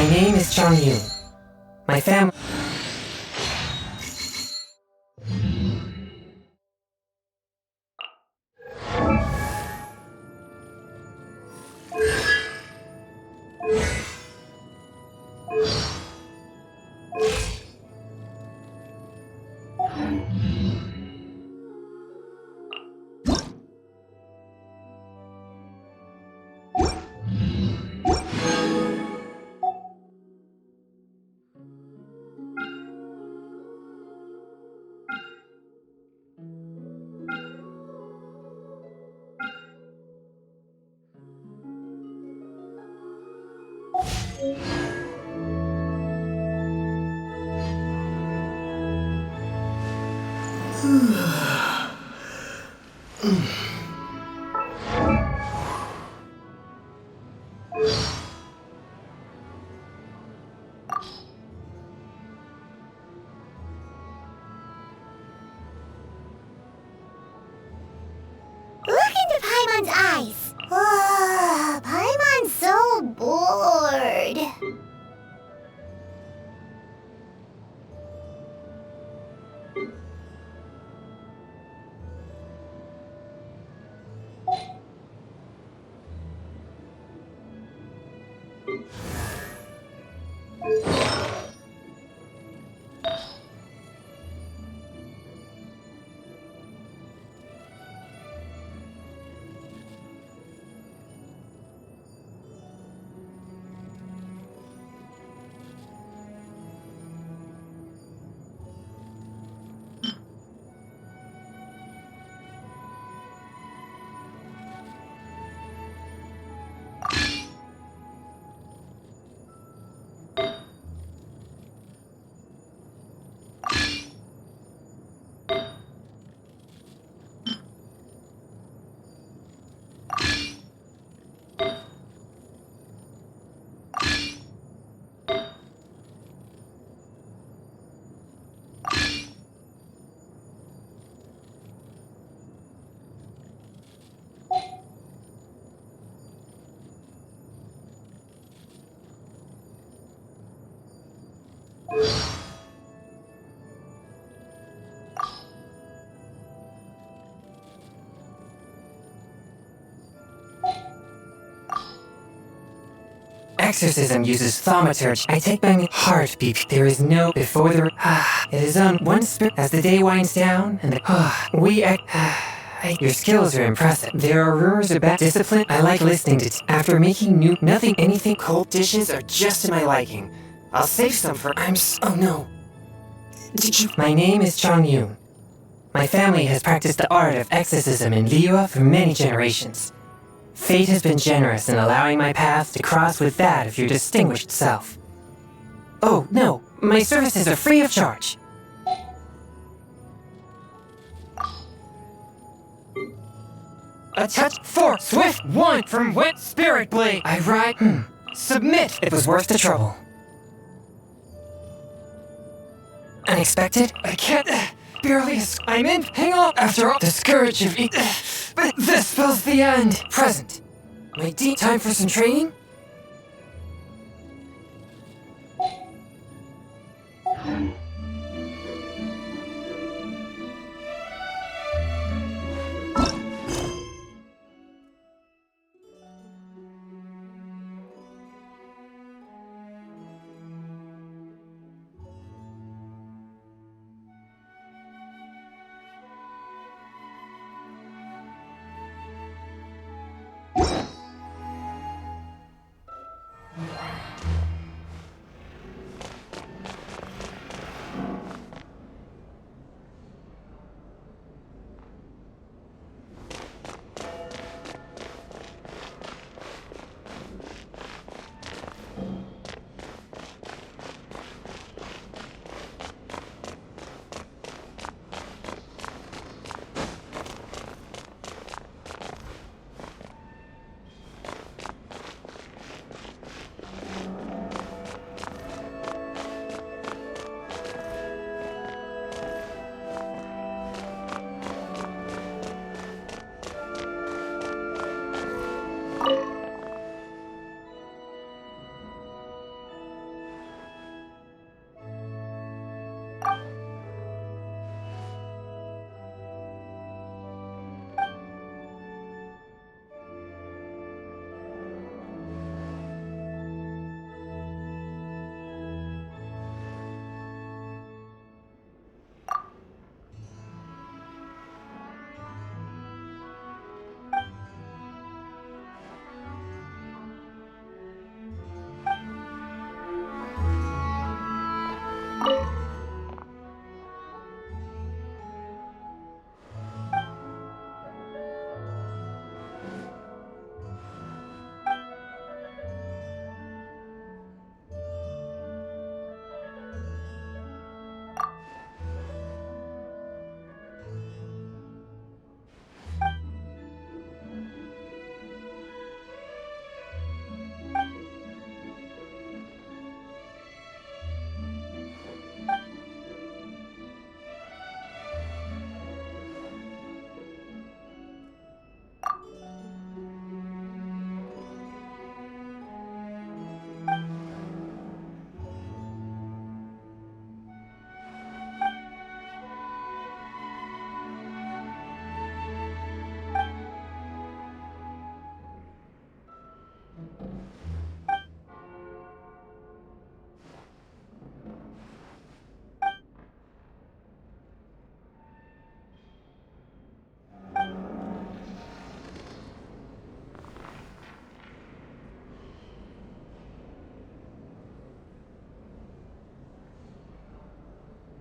My name is Chang Yu. My family. Look into Paimon's eyes. Paimon's so bored. Exorcism uses thaumaturgy. I take my heartbeat. There is no before the. It is on one spirit as the day winds down, and your skills are impressive. There are rumors about discipline. I like listening to. After making anything. Cold dishes are just to my liking. I'll save some for. Oh no. Did you? My name is Chang Yun. My family has practiced the art of exorcism in Liyue for many generations. Fate has been generous in allowing my path to cross with that of your distinguished self. Oh, no, my services are free of charge. A touch 4, swift 1 from Wet Spirit Blade. I ride. Submit. It was worth the trouble. Unexpected? I can't. Barely. I'm in. Hang on. After all, the scourge of but this spells the end. Present. My deep time for some training?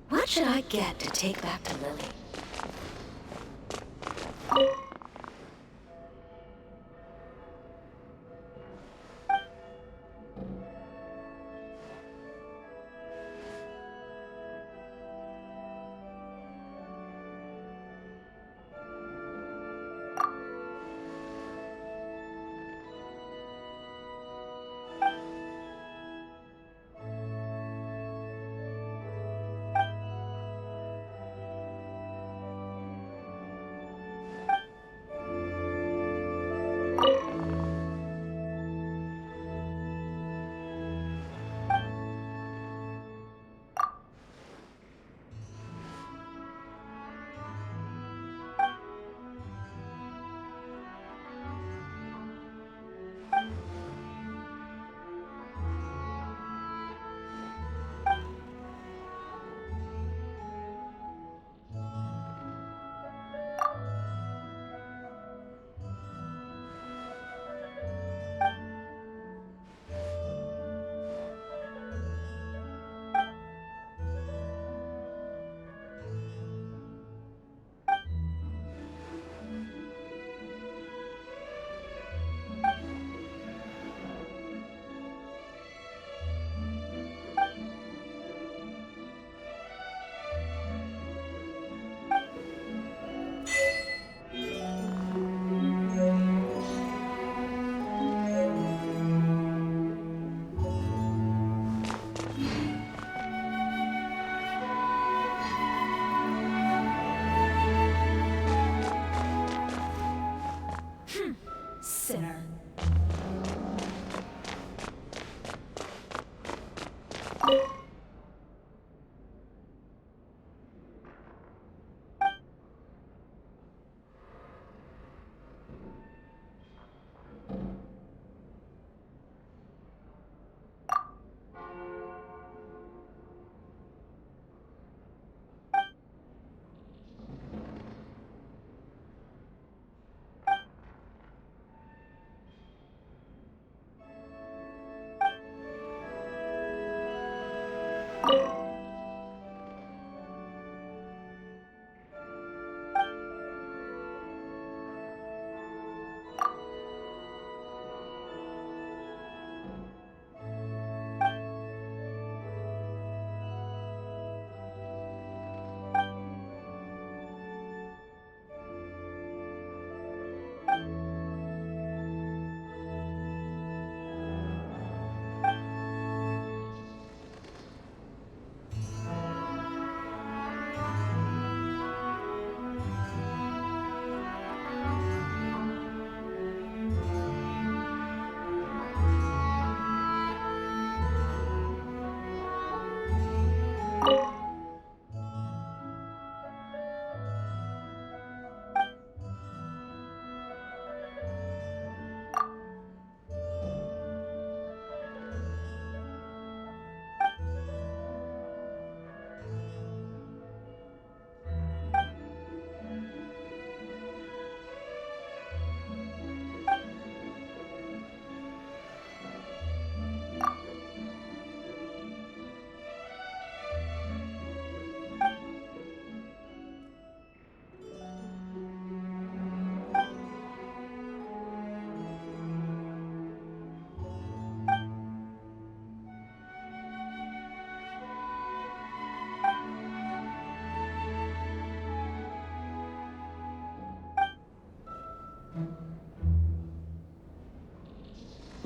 What should I get to take back to Lily?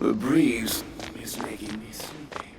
The breeze is making me sleepy.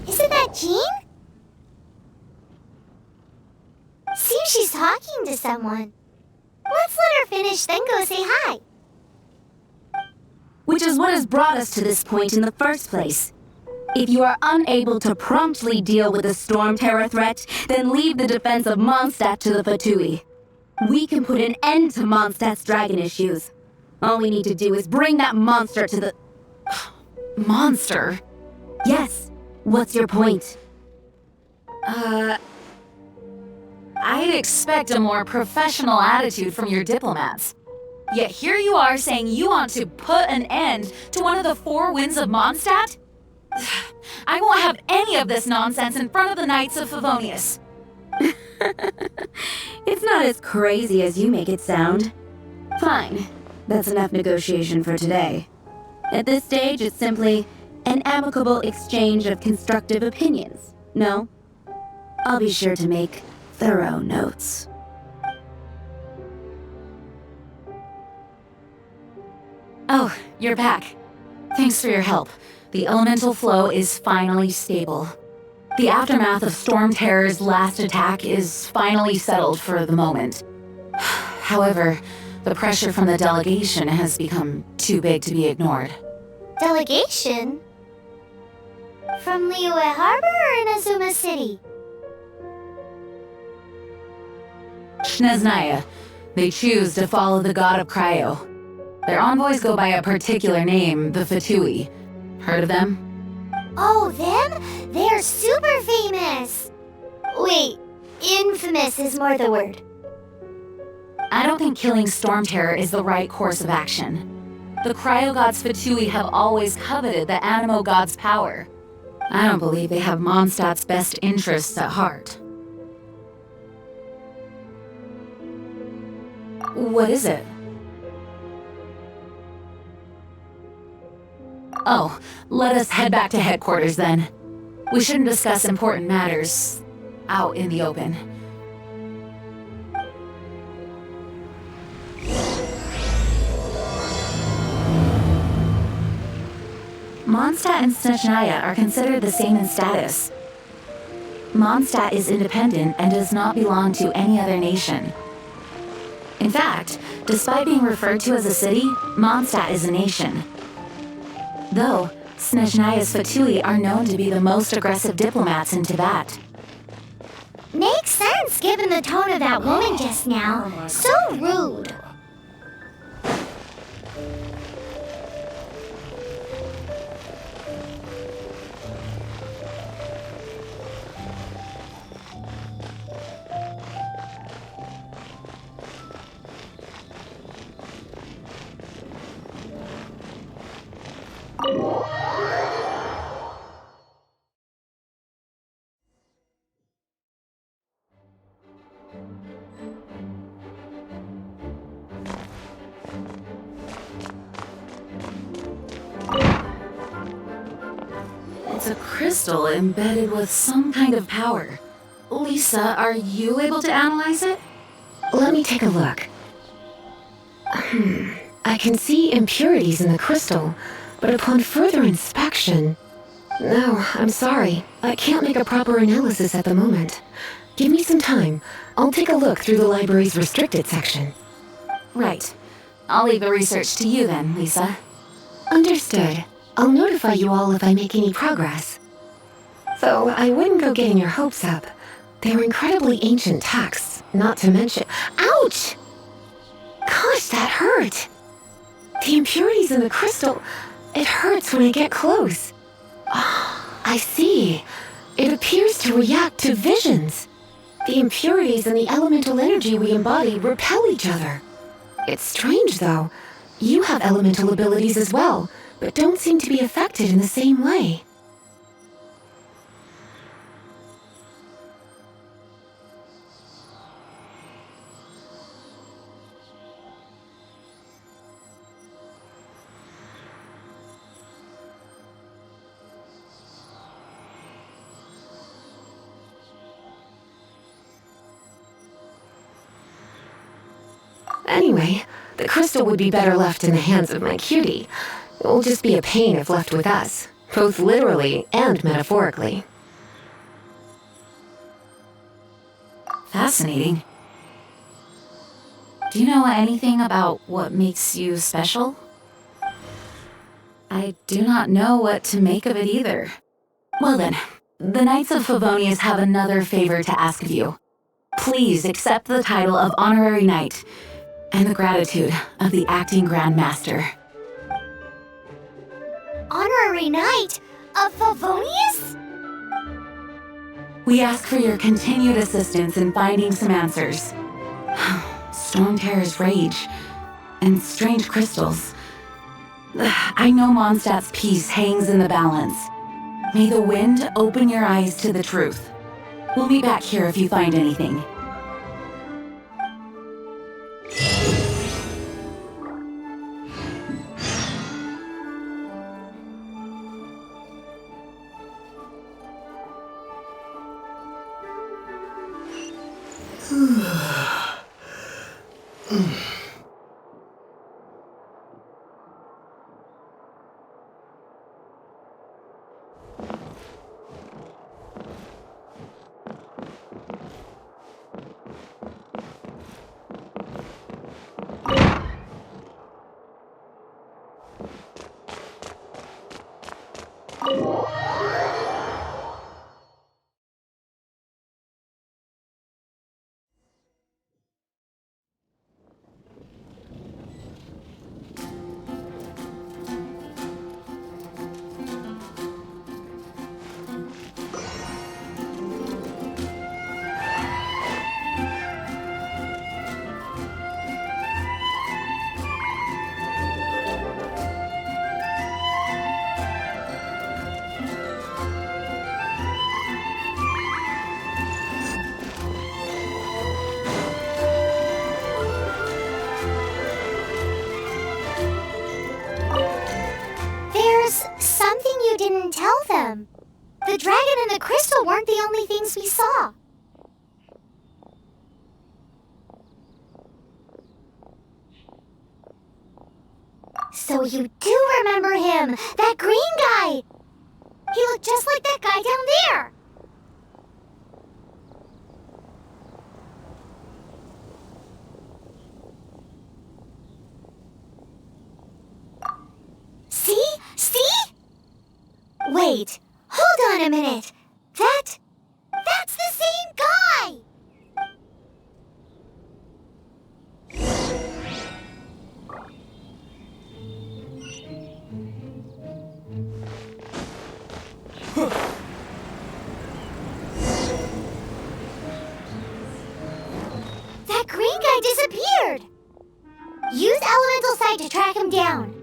Isn't that Jean? Seems she's talking to someone. Let's let her finish, then go say hi. Which is what has brought us to this point in the first place. If you are unable to promptly deal with the storm terror threat, then leave the defense of Mondstadt to the Fatui. We can put an end to Mondstadt's dragon issues. All we need to do is bring that monster to the... Monster? Yes. What's your point? I'd expect a more professional attitude from your diplomats. Yet here you are saying you want to put an end to one of the four winds of Mondstadt? I won't have any of this nonsense in front of the Knights of Favonius. It's not as crazy as you make it sound. Fine. That's enough negotiation for today. At this stage, it's simply an amicable exchange of constructive opinions. No? I'll be sure to make thorough notes. Oh, you're back. Thanks for your help. The elemental flow is finally stable. The aftermath of Storm Terror's last attack is finally settled for the moment. However, the pressure from the delegation has become too big to be ignored. Delegation? From Liyue Harbor or Inazuma City? Snezhnaya. They choose to follow the god of Cryo. Their envoys go by a particular name, the Fatui. Heard of them? Oh, them? They're super famous! Wait, infamous is more the word. I don't think killing Storm Terror is the right course of action. The Cryo Gods Fatui have always coveted the Animo God's power. I don't believe they have Mondstadt's best interests at heart. What is it? Oh, let us head back to headquarters then. We shouldn't discuss important matters out in the open. Mondstadt and Snezhnaya are considered the same in status. Mondstadt is independent and does not belong to any other nation. In fact, despite being referred to as a city, Mondstadt is a nation. Though, Snezhnaya's Fatui are known to be the most aggressive diplomats in Teyvat. Makes sense given the tone of that woman just now. So rude. It's a crystal embedded with some kind of power. Lisa, are you able to analyze it? Let me take a look. I can see impurities in the crystal, but upon further inspection... No, I'm sorry. I can't make a proper analysis at the moment. Give me some time. I'll take a look through the library's restricted section. Right. I'll leave the research to you then, Lisa. Understood. I'll notify you all if I make any progress. Though I wouldn't go getting your hopes up. They're incredibly ancient texts, not to mention... Ouch! Gosh, that hurt! The impurities in the crystal... It hurts when I get close. I see. It appears to react to visions. The impurities and the elemental energy we embody repel each other. It's strange, though. You have elemental abilities as well, but don't seem to be affected in the same way. Anyway, the crystal would be better left in the hands of my cutie. It will just be a pain if left with us, both literally and metaphorically. Fascinating. Do you know anything about what makes you special? I do not know what to make of it either. Well then, the Knights of Favonius have another favor to ask of you. Please accept the title of Honorary Knight and the gratitude of the Acting Grand Master. Honorary Knight of Favonius? We ask for your continued assistance in finding some answers. Storm Terror's rage and strange crystals. I know Mondstadt's peace hangs in the balance. May the wind open your eyes to the truth. We'll meet back here if you find anything. and the crystal weren't the only things we saw. So you do remember him, that green guy! He looked just like that guy down there! See? Wait, hold on a minute. That's the same guy! That green guy disappeared! Use Elemental Sight to track him down.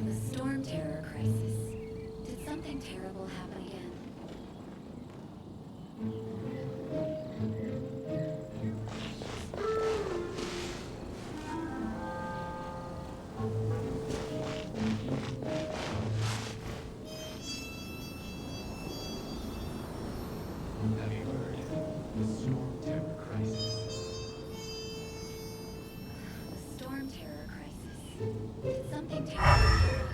The Storm Terror crisis. Did something terrible happen again? Have you heard? The Storm Terror crisis. The Storm Terror crisis. Did something terrible happen again?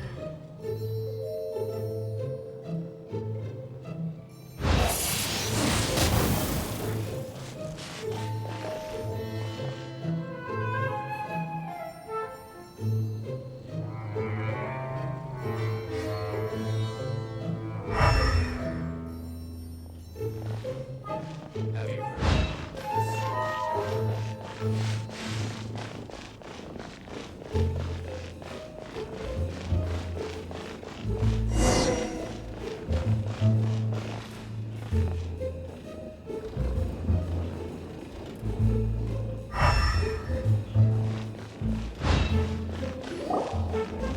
Have you heard? The Storm Terror.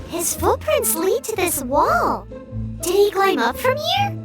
His footprints lead to this wall. Did he climb up from here?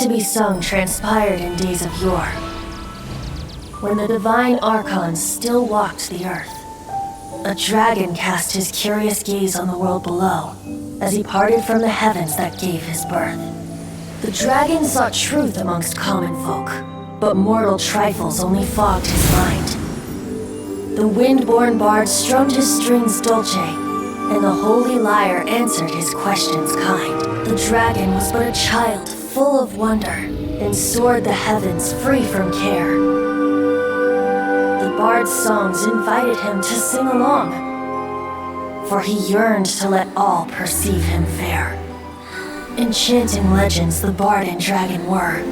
to be sung transpired in days of yore, when the divine archons still walked the earth. A dragon cast his curious gaze on the world below as he parted from the heavens that gave his birth. The dragon sought truth amongst common folk, but mortal trifles only fogged his mind. The wind-born bard strummed his strings dolce, and the holy lyre answered his questions kind. The dragon was but a child full of wonder, and soared the heavens free from care. The bard's songs invited him to sing along, for he yearned to let all perceive him fair. Enchanting legends the bard and dragon were,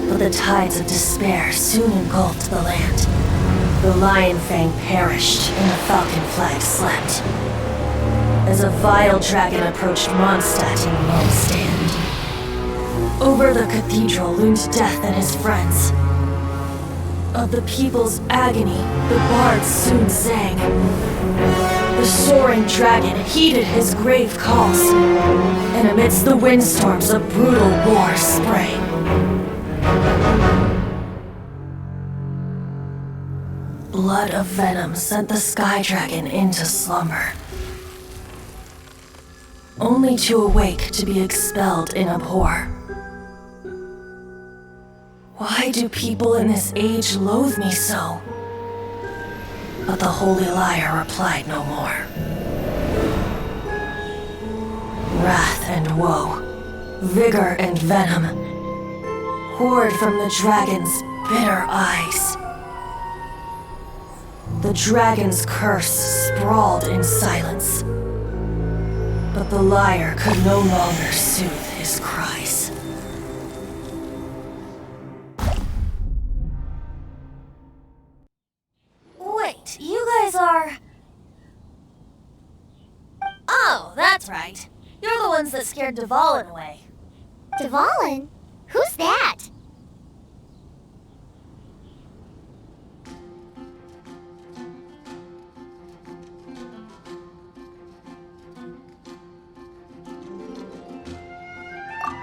but the tides of despair soon engulfed the land. The lion fang perished and the falcon flag slept, as a vile dragon approached Mondstadt in lone stand. Over the cathedral loomed death and his friends. Of the people's agony, the bards soon sang. The soaring dragon heeded his grave calls, and amidst the windstorms a brutal war sprang. Blood of venom sent the sky dragon into slumber, only to awake to be expelled in abhor. Why do people in this age loathe me so? But the holy lyre replied no more. Wrath and woe, vigor and venom, poured from the dragon's bitter eyes. The dragon's curse sprawled in silence, but the lyre could no longer soothe his cries. Wait, you guys are... Oh, that's right. You're the ones that scared Dvalin away. Dvalin? Who's that?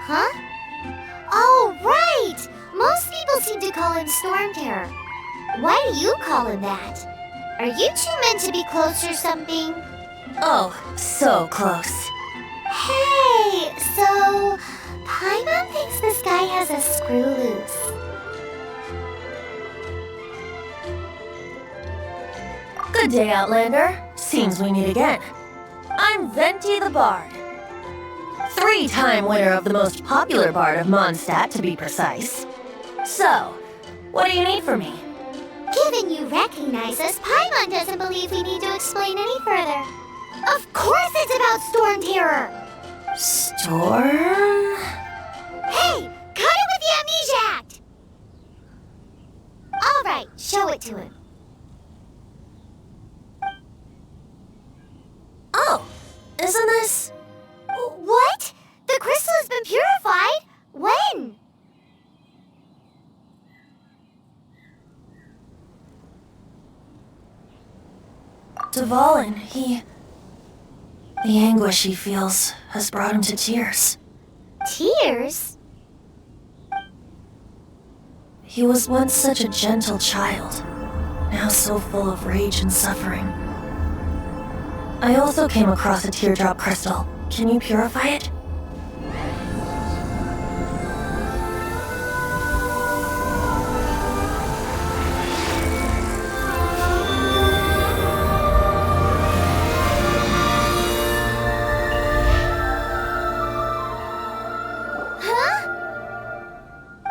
Huh? Oh, right! Most people seem to call him Storm Terror. Why do you call him that? Are you two meant to be close or something? Oh, so close. Hey, so Paimon thinks this guy has a screw loose. Good day, Outlander. Seems we meet again. I'm Venti the Bard. 3-time winner of the most popular bard of Mondstadt, to be precise. So, what do you need from me? Given you recognize us, Paimon doesn't believe we need to explain any further. Of course it's about Storm Terror! Storm? Hey, cut it with the Amnesia Act! Alright, show it to him. Oh, isn't this... What? The crystal has been purified? When? Dvalin, the anguish he feels has brought him to tears. Tears? He was once such a gentle child, now so full of rage and suffering. I also came across a teardrop crystal. Can you purify it?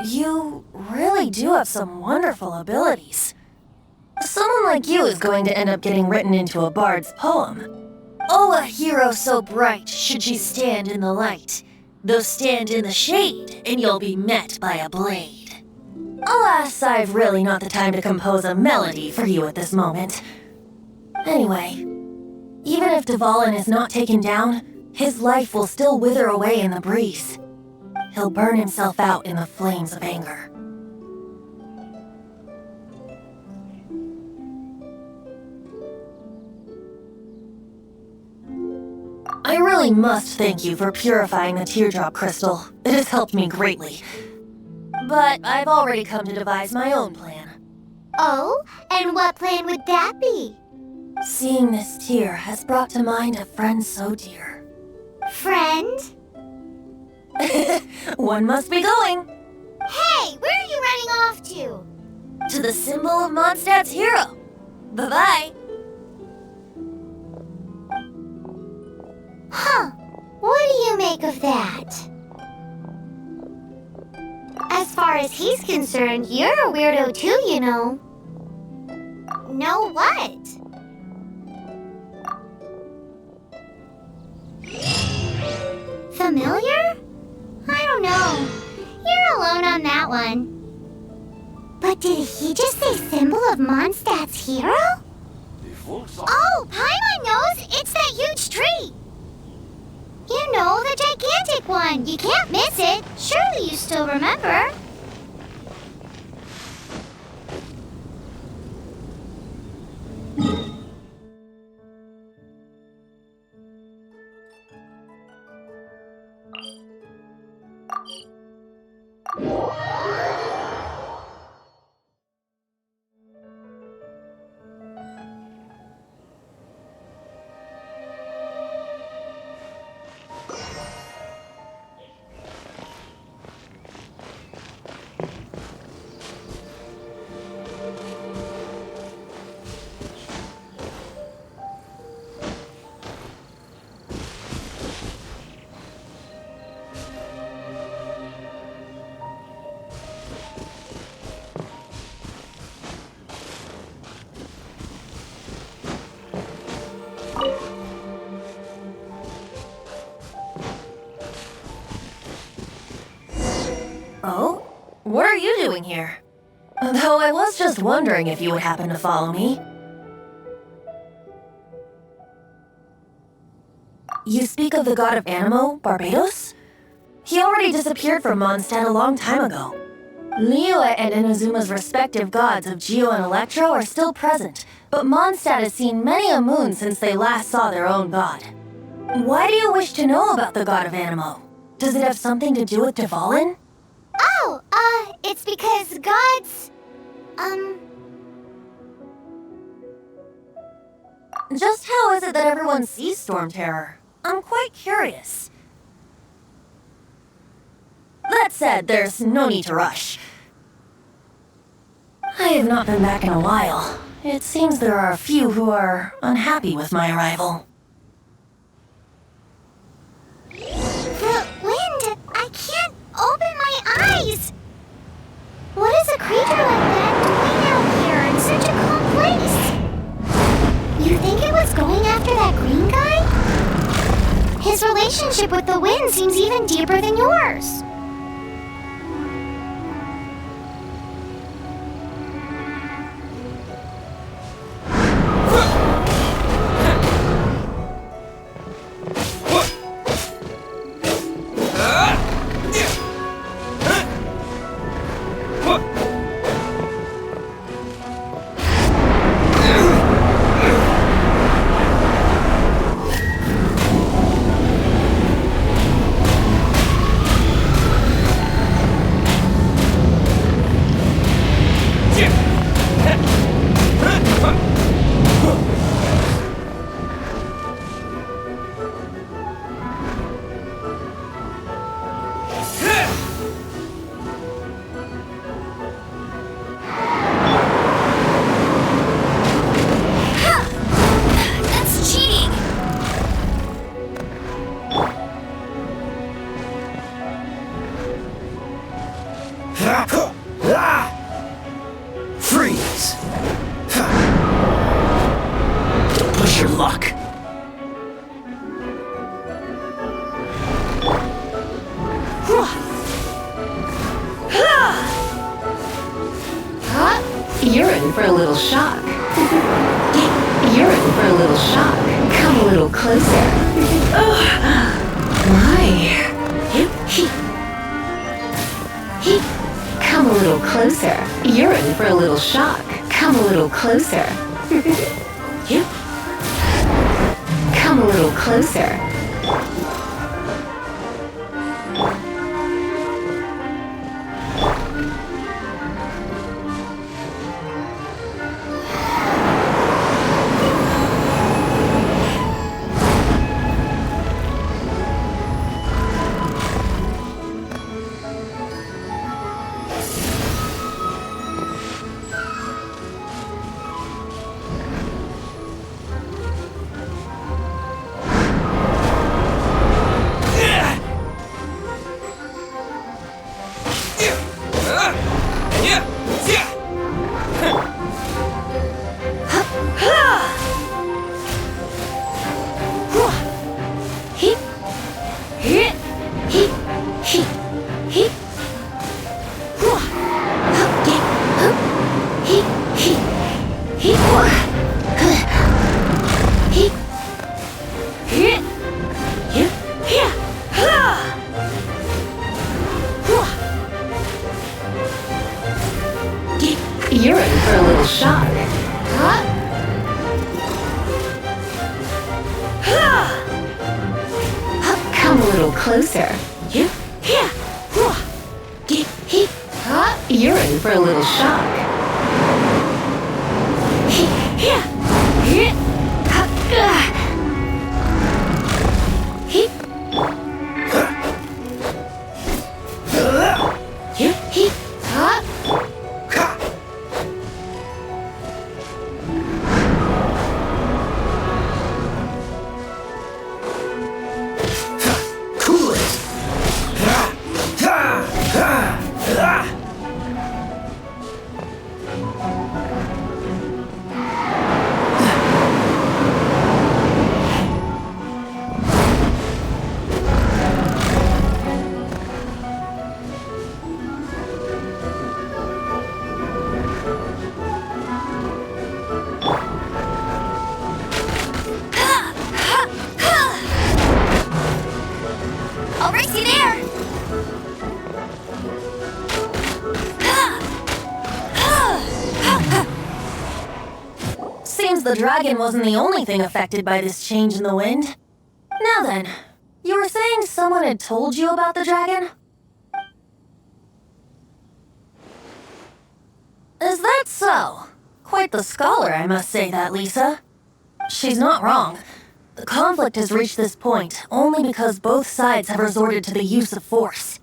You really do have some wonderful abilities. Someone like you is going to end up getting written into a bard's poem. Oh, a hero so bright should she stand in the light, though stand in the shade, and you'll be met by a blade. Alas, I've really not the time to compose a melody for you at this moment. Anyway, even if Dvalin is not taken down, his life will still wither away in the breeze. He'll burn himself out in the flames of anger. I really must thank you for purifying the teardrop crystal. It has helped me greatly. But I've already come to devise my own plan. Oh, and what plan would that be? Seeing this tear has brought to mind a friend so dear. Friend? One must be going Hey, where are you running off to? to the symbol of Mondstadt's hero. Bye-bye. Huh. What do you make of that? As far as he's concerned, you're a weirdo too, you know. Know what? Familiar? I don't know. You're alone on that one. But did he just say symbol of Mondstadt's hero? Oh, Paimon knows! It's that huge tree! You know, the gigantic one! You can't miss it! Surely you still remember! Oh? What are you doing here? Though I was just wondering if you would happen to follow me. You speak of the god of Anemo, Barbados? He already disappeared from Mondstadt a long time ago. Liyue and Inazuma's respective gods of Geo and Electro are still present, but Mondstadt has seen many a moon since they last saw their own god. Why do you wish to know about the god of Anemo? Does it have something to do with Dvalin? Oh, it's because gods... Just how is it that everyone sees Storm Terror? I'm quite curious. That said, there's no need to rush. I have not been back in a while. It seems there are a few who are unhappy with my arrival. The wind! I can't open my eyes! What is a creature like that doing out here in such a calm place? You think it was going after that green guy? His relationship with the wind seems even deeper than yours. Freeze! Push your luck. You're in for a little shock. You're in for a little shock. Come a little closer. My. Come a little closer. You're in for a little shock. Come a little closer. Come a little closer. You're in for a little shock. Come a little closer. You're in for a little shock. I'll race you there! Seems the dragon wasn't the only thing affected by this change in the wind. Now then, you were saying someone had told you about the dragon? Is that so? Quite the scholar, I must say that, Lisa. She's not wrong. The conflict has reached this point only because both sides have resorted to the use of force.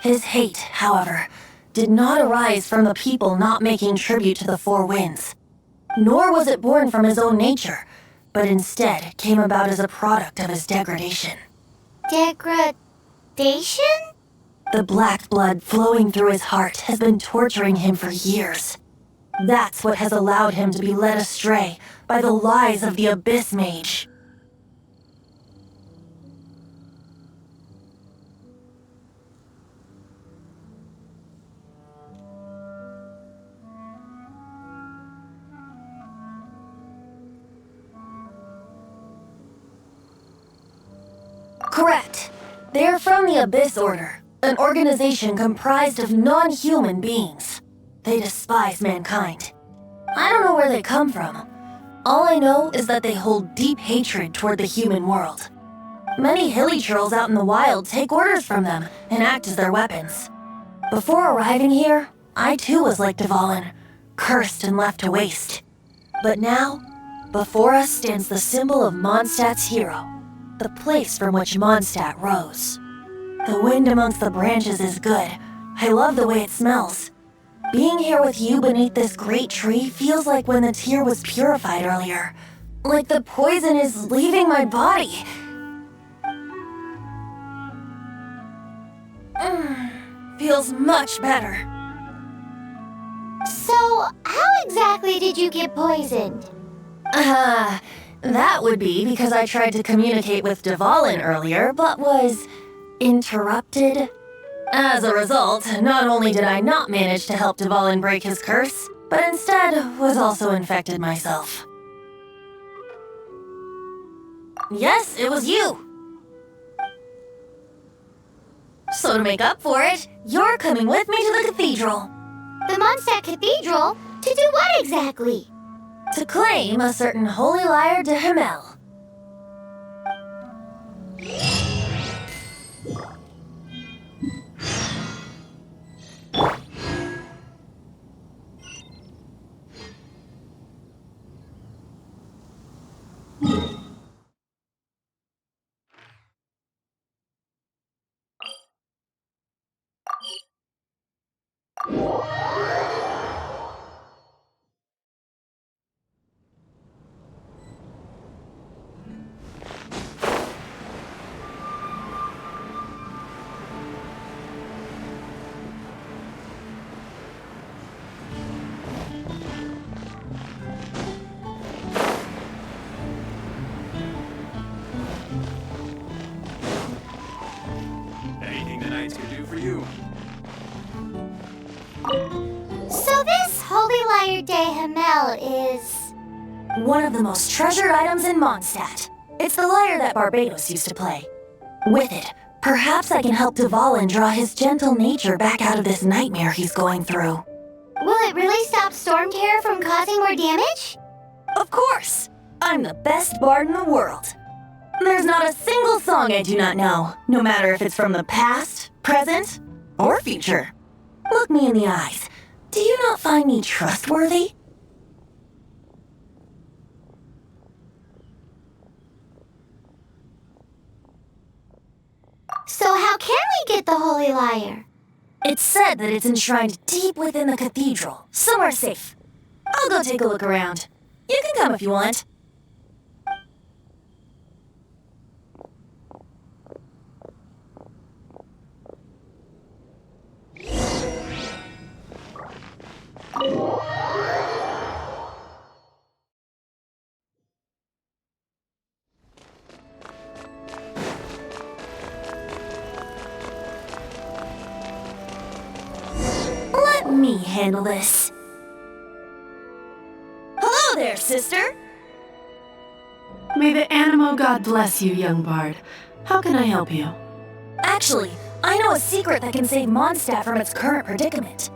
His hate, however, did not arise from the people not making tribute to the Four Winds. Nor was it born from his own nature, but instead came about as a product of his degradation. Degradation? The black blood flowing through his heart has been torturing him for years. That's what has allowed him to be led astray by the lies of the Abyss Mage. Correct. They're from the Abyss Order, an organization comprised of non-human beings. They despise mankind. I don't know where they come from. All I know is that they hold deep hatred toward the human world. Many hilly churls out in the wild take orders from them and act as their weapons. Before arriving here, I too was like Dvalin, cursed and left to waste. But now, before us stands the symbol of Mondstadt's hero, the place from which Mondstadt rose. The wind amongst the branches is good. I love the way it smells. Being here with you beneath this great tree feels like when the tear was purified earlier. Like the poison is leaving my body. Feels much better. So, how exactly did you get poisoned? That would be because I tried to communicate with Dvalin earlier, but was interrupted. As a result, not only did I not manage to help Dvalin break his curse, but instead was also infected myself. Yes, it was you. So to make up for it, you're coming with me to the cathedral. The Mondstadt Cathedral? To do what exactly? To claim a certain holy lyre de Himmel. So this Holy Lyre de Hamel is... One of the most treasured items in Mondstadt. It's the lyre that Barbados used to play. With it, perhaps I can help Dvalin draw his gentle nature back out of this nightmare he's going through. Will it really stop Storm Terror from causing more damage? Of course! I'm the best bard in the world. There's not a single song I do not know, no matter if it's from the past, present, or future. Look me in the eyes. Do you not find me trustworthy? So how can we get the Holy Lyre? It's said that it's enshrined deep within the cathedral, somewhere safe. I'll go take a look around. You can come if you want. Let me handle this. Hello there, sister. May the Animo God bless you, young bard. How can I help you? Actually, I know a secret that can save Mondstadt from its current predicament.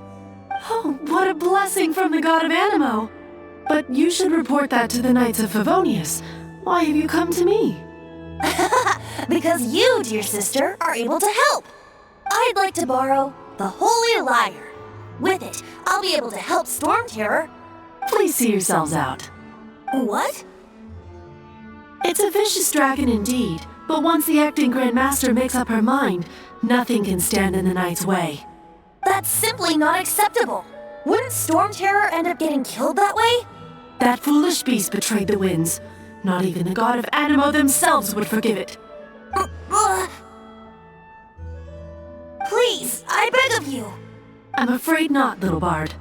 Oh, what a blessing from the God of Animo! But you should report that to the Knights of Favonius. Why have you come to me? Because you, dear sister, are able to help. I'd like to borrow the Holy Lyre. With it, I'll be able to help Storm Terror. Please see yourselves out. What? It's a vicious dragon indeed, but once the acting Grand Master makes up her mind, nothing can stand in the Knight's way. That's simply not acceptable. Wouldn't Storm Terror end up getting killed that way? That foolish beast betrayed the winds. Not even the God of Animo themselves would forgive it. Please, I beg of you. I'm afraid not, little bard.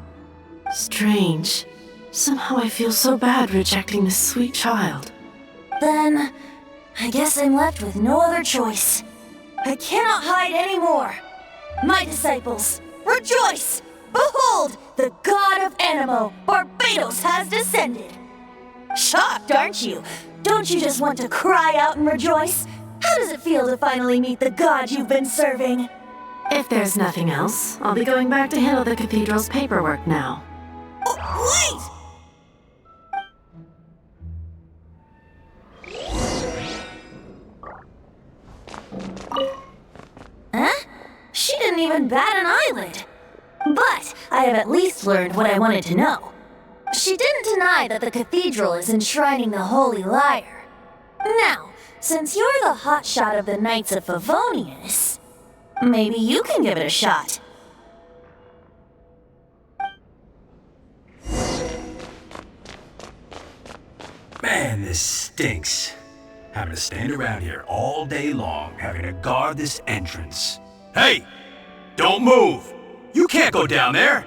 Strange. Somehow I feel so bad rejecting this sweet child. Then, I guess I'm left with no other choice. I cannot hide anymore. My disciples, rejoice! Behold, the God of Animo, Barbados, has descended. Shocked, aren't you? Don't you just want to cry out and rejoice? How does it feel to finally meet the God you've been serving? If there's nothing else, I'll be going back to handle the cathedral's paperwork now. Wait! Huh? She didn't even bat an eyelid. But I have at least learned what I wanted to know. She didn't deny that the cathedral is enshrining the Holy Lyre. Now, since you're the hotshot of the Knights of Favonius, maybe you can give it a shot. Man, this stinks. Having to stand around here all day long, having to guard this entrance. Hey! Don't move! You can't go down there!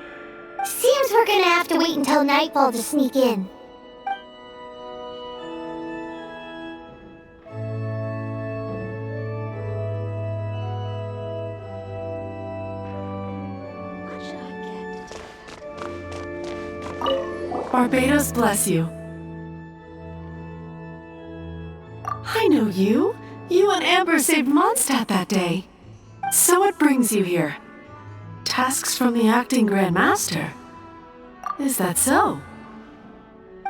Seems we're gonna have to wait until nightfall to sneak in. What should I get to take back? Barbados bless you. I know you. You and Amber saved Mondstadt that day. So what brings you here? Tasks from the acting Grand Master. Is that so?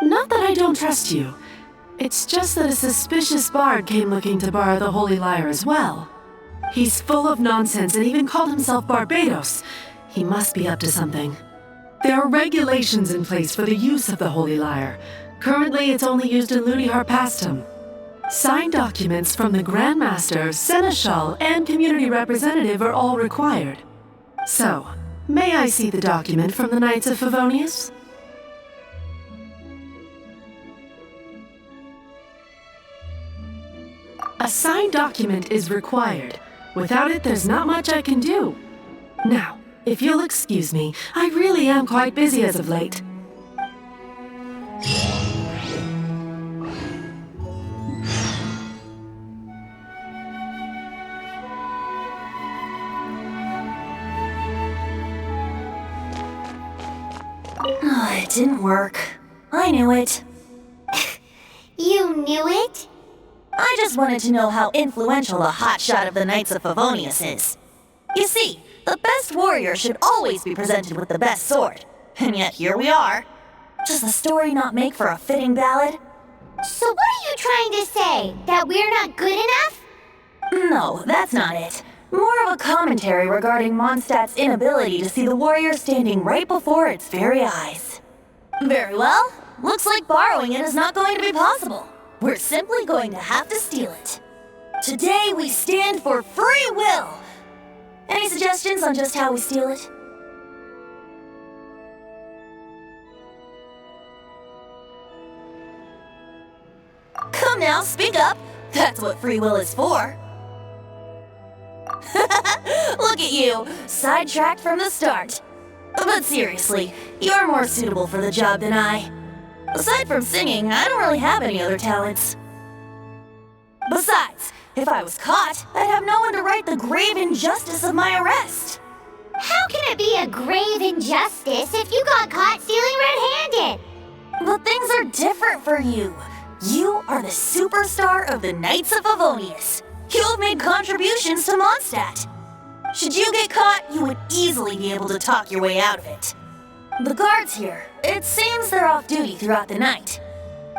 Not that I don't trust you. It's just that a suspicious bard came looking to borrow the Holy Lyre as well. He's full of nonsense and even called himself Barbados. He must be up to something. There are regulations in place for the use of the Holy Lyre. Currently, it's only used in Looney Harpastum. Signed documents from the Grand Master, Seneschal, and Community Representative are all required. So, may I see the document from the Knights of Favonius? A signed document is required. Without it, there's not much I can do. Now, if you'll excuse me, I really am quite busy as of late. Oh, it didn't work. I knew it. You knew it? I just wanted to know how influential the hotshot of the Knights of Favonius is. You see, the best warrior should always be presented with the best sword. And yet here we are. Does the story not make for a fitting ballad? So what are you trying to say? That we're not good enough? No, that's not it. More of a commentary regarding Mondstadt's inability to see the warrior standing right before its very eyes. Very well. Looks like borrowing it is not going to be possible. We're simply going to have to steal it. Today we stand for free will. Any suggestions on just how we steal it? Come now, speak up. That's what free will is for. Look at you, sidetracked from the start. But seriously, you're more suitable for the job than I. Aside from singing, I don't really have any other talents. Besides, if I was caught, I'd have no one to right the grave injustice of my arrest. How can it be a grave injustice if you got caught stealing red-handed? But things are different for you. You are the superstar of the Knights of Favonius. You've made contributions to Mondstadt. Should you get caught, you would easily be able to talk your way out of it. The guards here, it seems they're off duty throughout the night.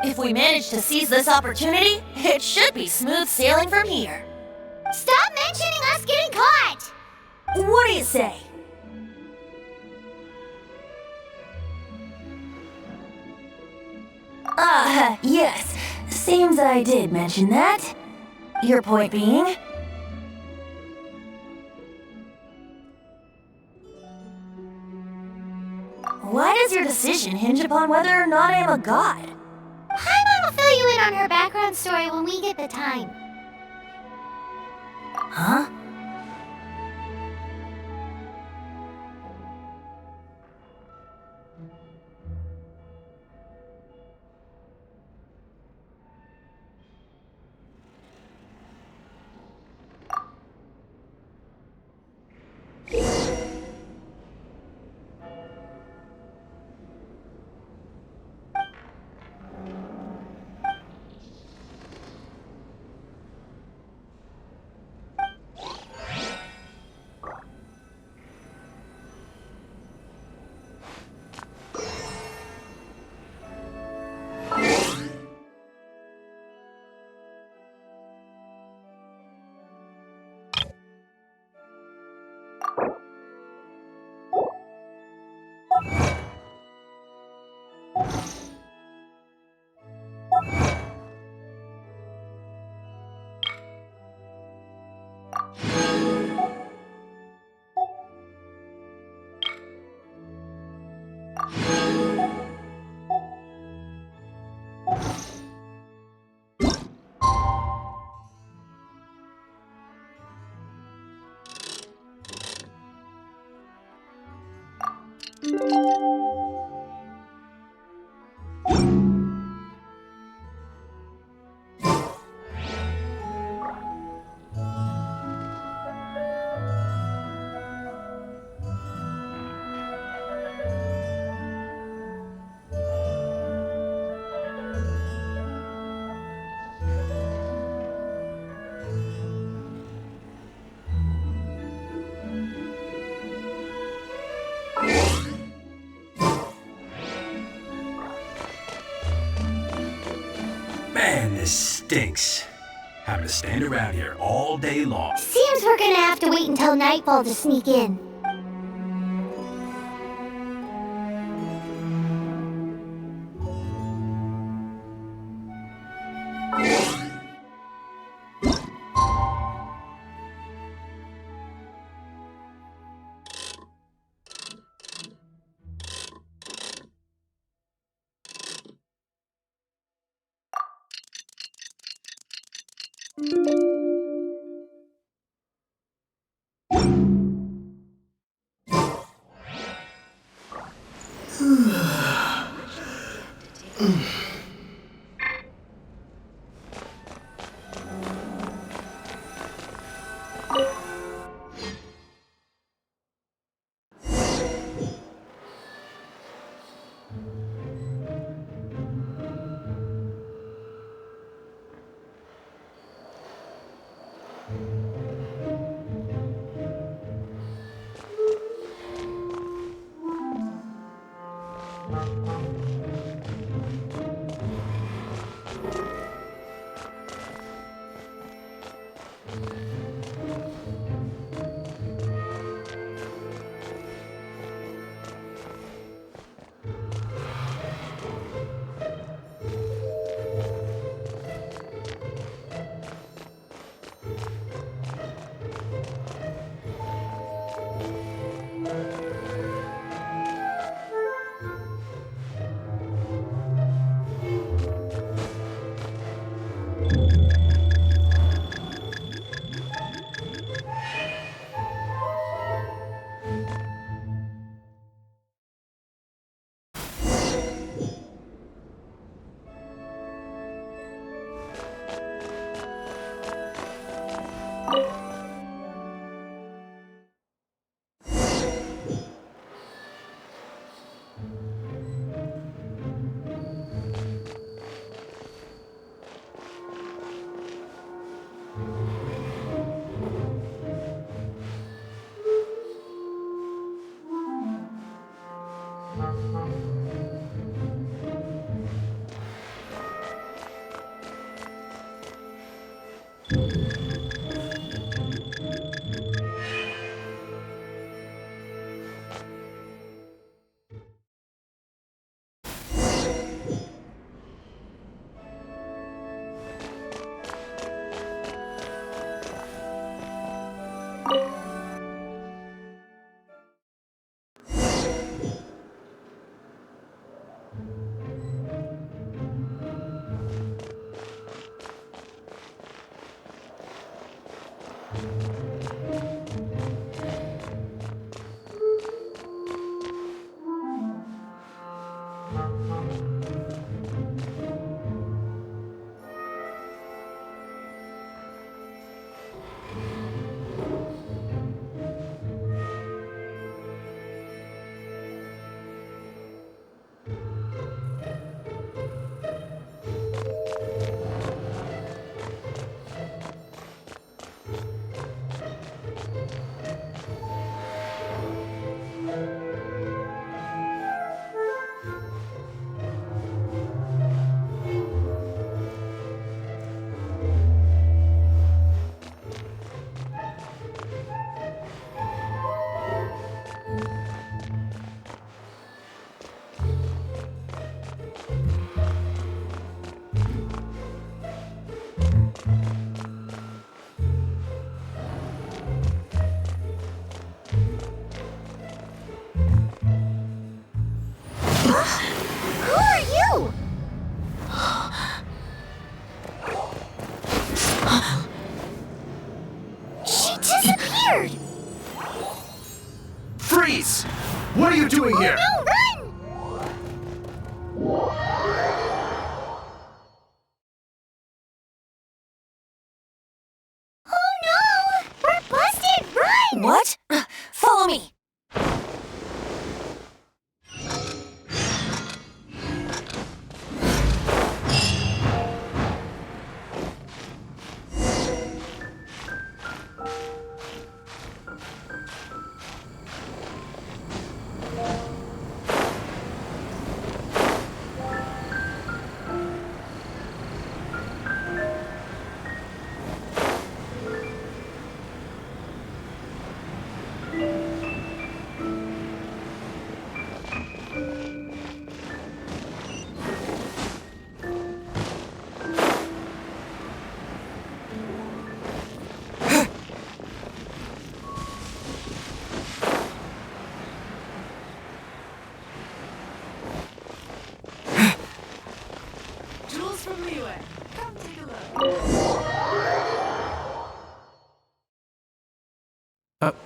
If we manage to seize this opportunity, it should be smooth sailing from here. Stop mentioning us getting caught! What do you say? Yes. Seems I did mention that. Your point being? Why does your decision hinge upon whether or not I am a god? Paimon will fill you in on her background story when we get the time. Huh? Man, this stinks. Having to stand around here all day long. Seems we're gonna have to wait until nightfall to sneak in. Who are you? She disappeared! Freeze! What are you doing here? No, run! Oh no! We're busted! Run! What? Follow me. Jules from Liyue. Come take a look.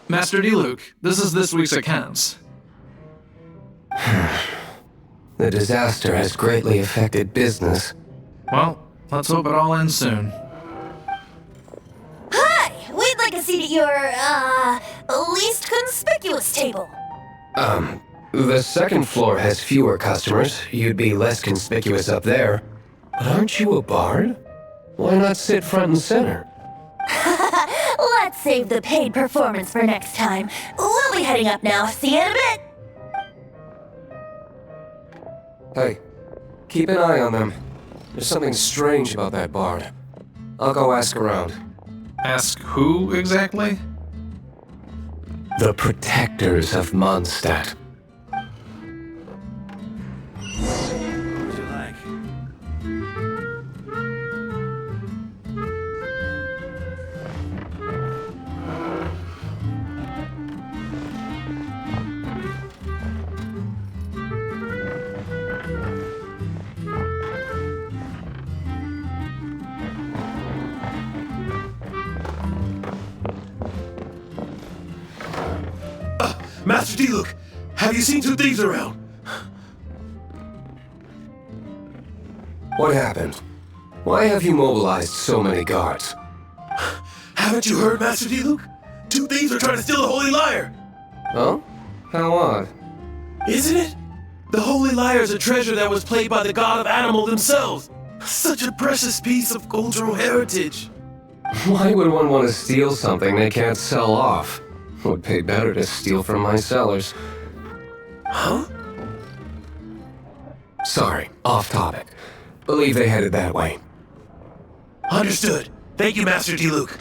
Master Diluc, this is this week's accounts. The disaster has greatly affected business. Well, let's hope it all ends soon. Hi! We'd like a seat at your, least conspicuous table. The second floor has fewer customers. You'd be less conspicuous up there. But aren't you a bard? Why not sit front and center? Let's save the paid performance for next time. We'll be heading up now. See you in a bit. Hey, keep an eye on them. There's something strange about that bard. I'll go ask around. Ask who exactly? The protectors of Mondstadt. What would you like? Master Diluc, have you seen two thieves around? What happened? Why have you mobilized so many guards? Haven't you heard, Master Diluc? Two thieves are trying to steal the Holy Lyre. Oh? How odd. Isn't it? The Holy Lyre is a treasure that was played by the god of animal themselves. Such a precious piece of cultural heritage. Why would one want to steal something they can't sell off? Would pay better to steal from my sellers. Huh? Sorry, off topic. Believe they headed that way. Understood. Thank you, Master Diluc.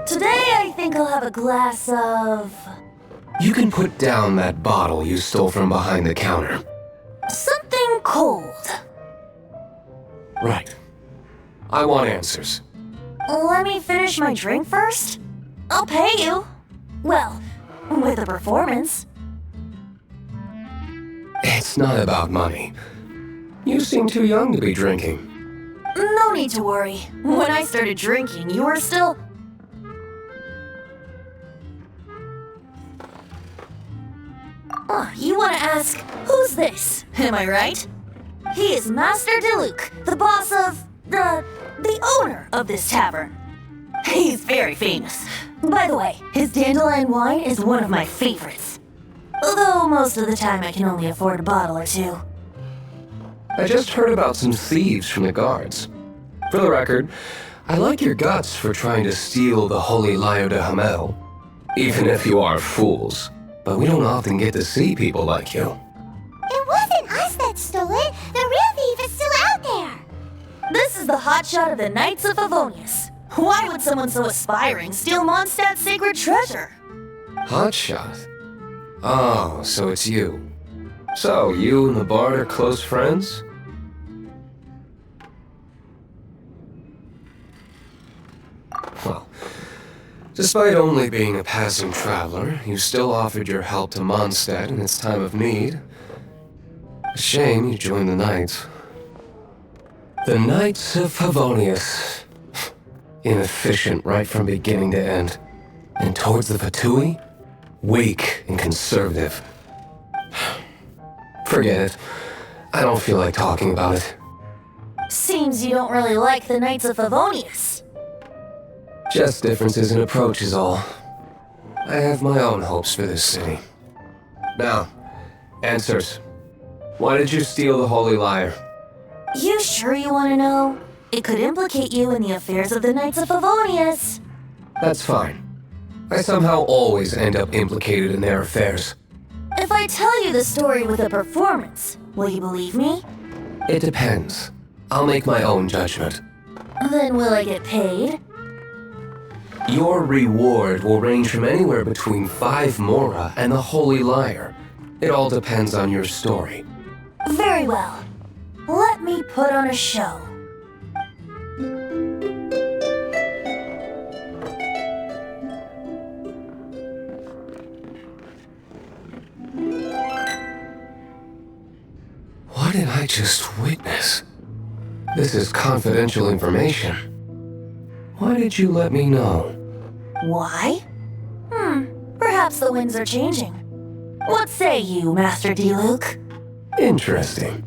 Today I think I'll have a glass of... You can put down that bottle you stole from behind the counter. something cold. Right. I want answers. Let me finish my drink first. I'll pay you. Well, with a performance. It's not about money. You seem too young to be drinking. No need to worry. When I started drinking, you were still... You want to ask, who's this? Am I right? He is Master Diluc, the boss of... the owner of this tavern. He's very famous. By the way, his dandelion wine is one of my favorites. Although most of the time I can only afford a bottle or two. I just heard about some thieves from the guards. For the record, I like your guts for trying to steal the Holy Lyre de Hamel. Even if you are fools. But we don't often get to see people like you. It wasn't us that stole it. The real thief is still out there. This is the hotshot of the Knights of Favonius. Why would someone so aspiring steal Mondstadt's sacred treasure? Hotshot? Oh, so it's you. So, you and the bard are close friends? Well, despite only being a passing traveler, you still offered your help to Mondstadt in its time of need. A shame you joined the Knights. The Knights of Favonius. Inefficient right from beginning to end. And towards the Fatui? Weak and conservative. Forget it. I don't feel like talking about it. Seems you don't really like the Knights of Favonius. Just differences in approach is all. I have my own hopes for this city. Now, answers. Why did you steal the Holy Lyre? You sure you want to know? It could implicate you in the affairs of the Knights of Favonius. That's fine. I somehow always end up implicated in their affairs. If I tell you the story with a performance, will you believe me? It depends. I'll make my own judgment. Then will I get paid? Your reward will range from anywhere between 5 mora and the Holy Lyre. It all depends on your story. Very well. Let me put on a show. What did I just witness? This is confidential information. Why did you let me know? Why? Perhaps the winds are changing. What say you, Master Diluc? Interesting.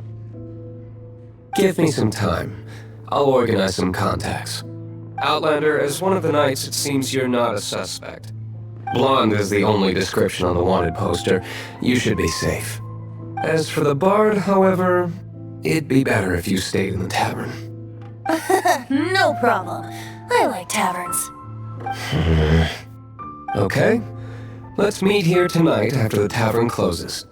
Give me some time. I'll organize some contacts. Outlander, as one of the Knights, it seems you're not a suspect. Blonde is the only description on the wanted poster. You should be safe. As for the Bard, however, it'd be better if you stayed in the tavern. No problem. I like taverns. Okay. Let's meet here tonight after the tavern closes.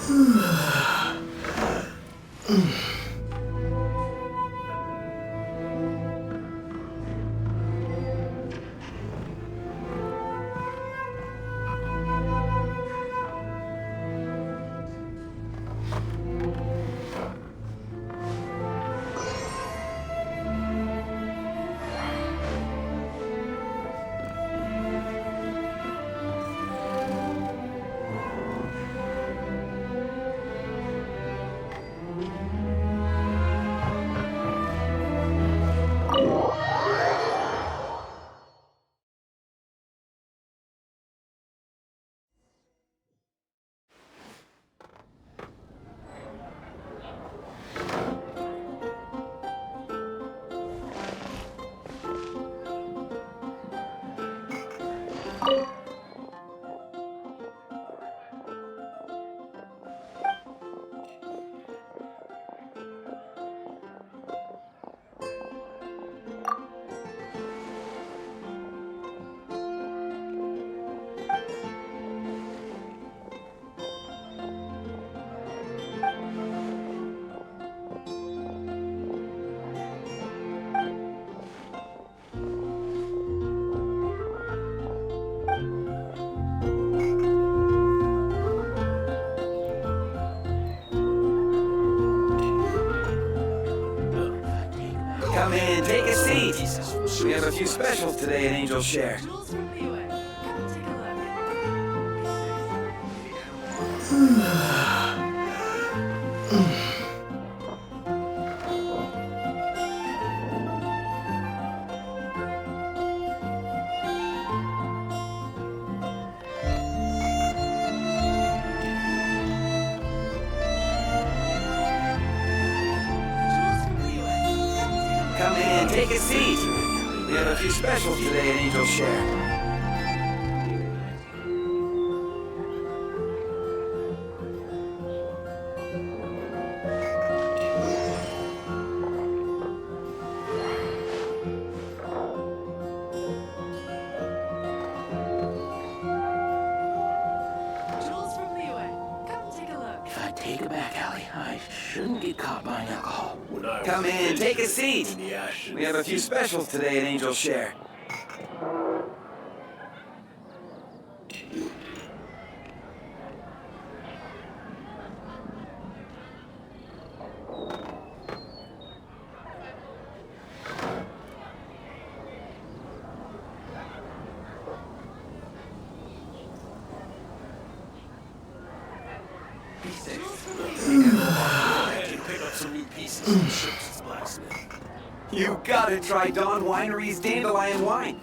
Come in, take a seat. We have a few specials today at Angel Share. Come in, take a seat. We have a few specials today at Angel Share. Take it back, Allie. I shouldn't get caught buying alcohol. Come in, take a seat. We have a few specials today at Angel Share. You gotta try Dawn Winery's Dandelion Wine.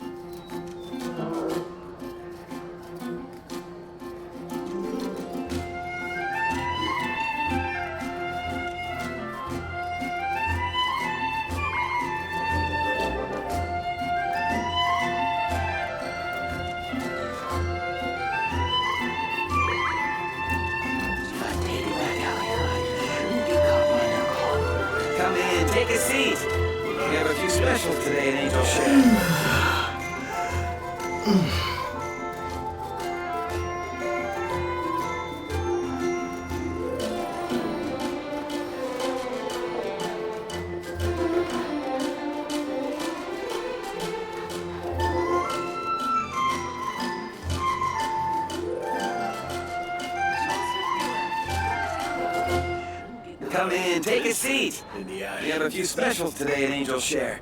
Come in, take a seat. We have a few specials today at Angel Share. Come in, take a seat. We have a few specials today at Angel Share.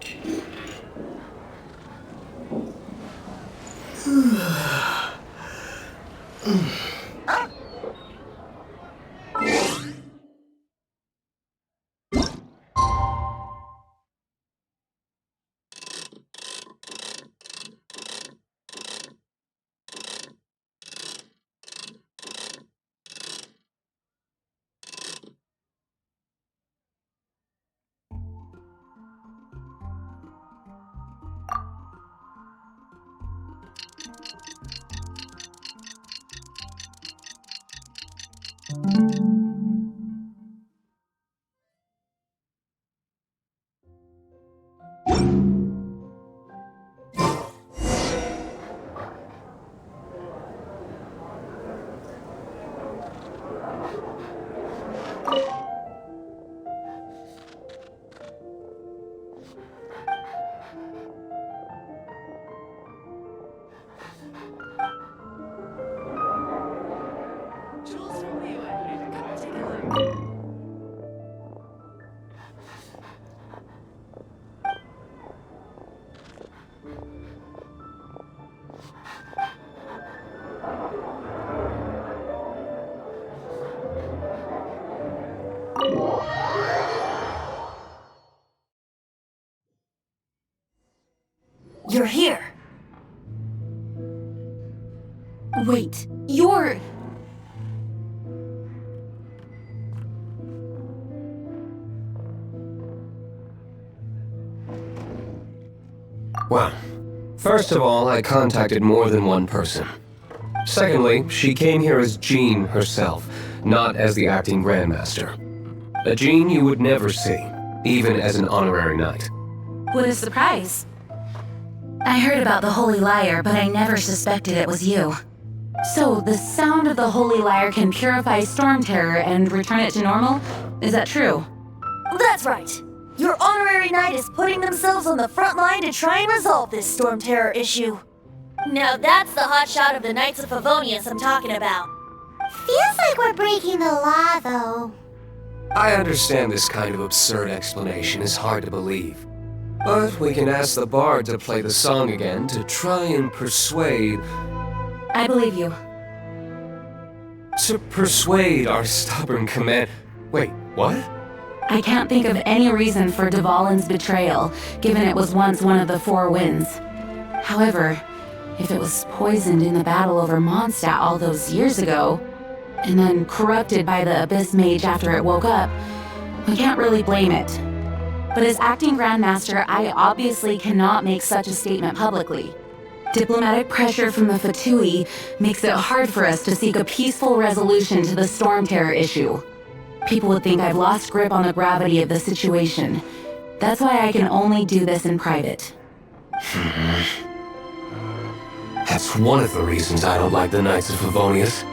You're here. Wait, you're... Well, first of all, I contacted more than one person. Secondly, she came here as Jean herself, not as the acting Grandmaster. A Jean you would never see, even as an honorary knight. What a surprise. I heard about the Holy Lyre, but I never suspected it was you. So, the sound of the Holy Lyre can purify Storm Terror and return it to normal? Is that true? That's right. Your honorary knight is putting themselves on the front line to try and resolve this Storm Terror issue. Now that's the hotshot of the Knights of Favonius I'm talking about. Feels like we're breaking the law, though. I understand this kind of absurd explanation is hard to believe. But we can ask the bard to play the song again to try and persuade... I believe you. To persuade our stubborn command... Wait, what? I can't think of any reason for Dvalin's betrayal, given it was once one of the Four Winds. However, if it was poisoned in the battle over Mondstadt all those years ago, and then corrupted by the Abyss Mage after it woke up, we can't really blame it. But as acting Grandmaster, I obviously cannot make such a statement publicly. Diplomatic pressure from the Fatui makes it hard for us to seek a peaceful resolution to the Storm Terror issue. People would think I've lost grip on the gravity of the situation. That's why I can only do this in private. That's one of the reasons I don't like the Knights of Favonius.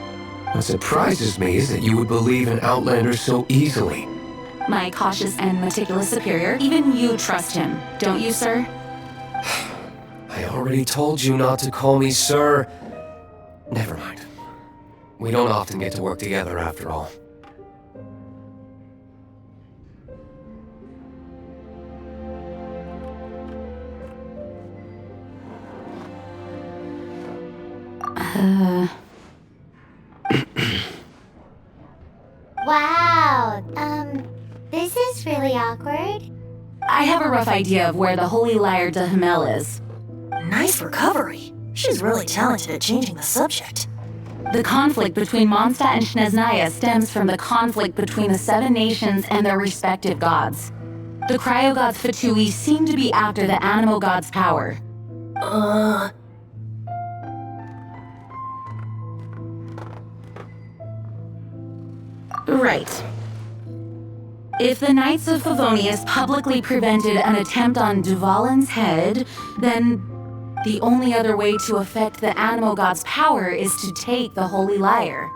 What surprises me is that you would believe in Outlanders so easily. My cautious and meticulous superior, even you trust him, don't you, sir? I already told you not to call me sir. Never mind. We don't often get to work together after all. Wow, this is really awkward. I have a rough idea of where the Holy Lyre de Himmel is. Nice recovery. She's really talented at changing the subject. The conflict between Mondstadt and Snezhnaya stems from the conflict between the Seven Nations and their respective gods. The cryo-gods Fatui seem to be after the Animo god's power. Right. If the Knights of Favonius publicly prevented an attempt on Dvalin's head, then the only other way to affect the Animo god's power is to take the Holy Lyre.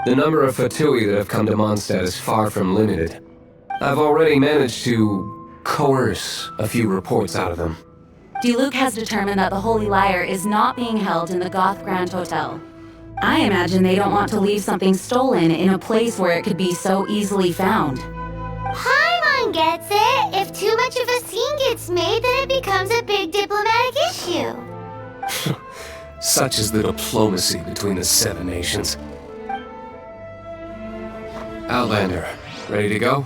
The number of Fatui that have come to Mondstadt is far from limited. I've already managed to coerce a few reports out of them. Diluc has determined that the Holy Lyre is not being held in the Goth Grand Hotel. I imagine they don't want to leave something stolen in a place where it could be so easily found. Paimon gets it. If too much of a scene gets made, then it becomes a big diplomatic issue. Such is the diplomacy between the Seven Nations. Outlander, ready to go?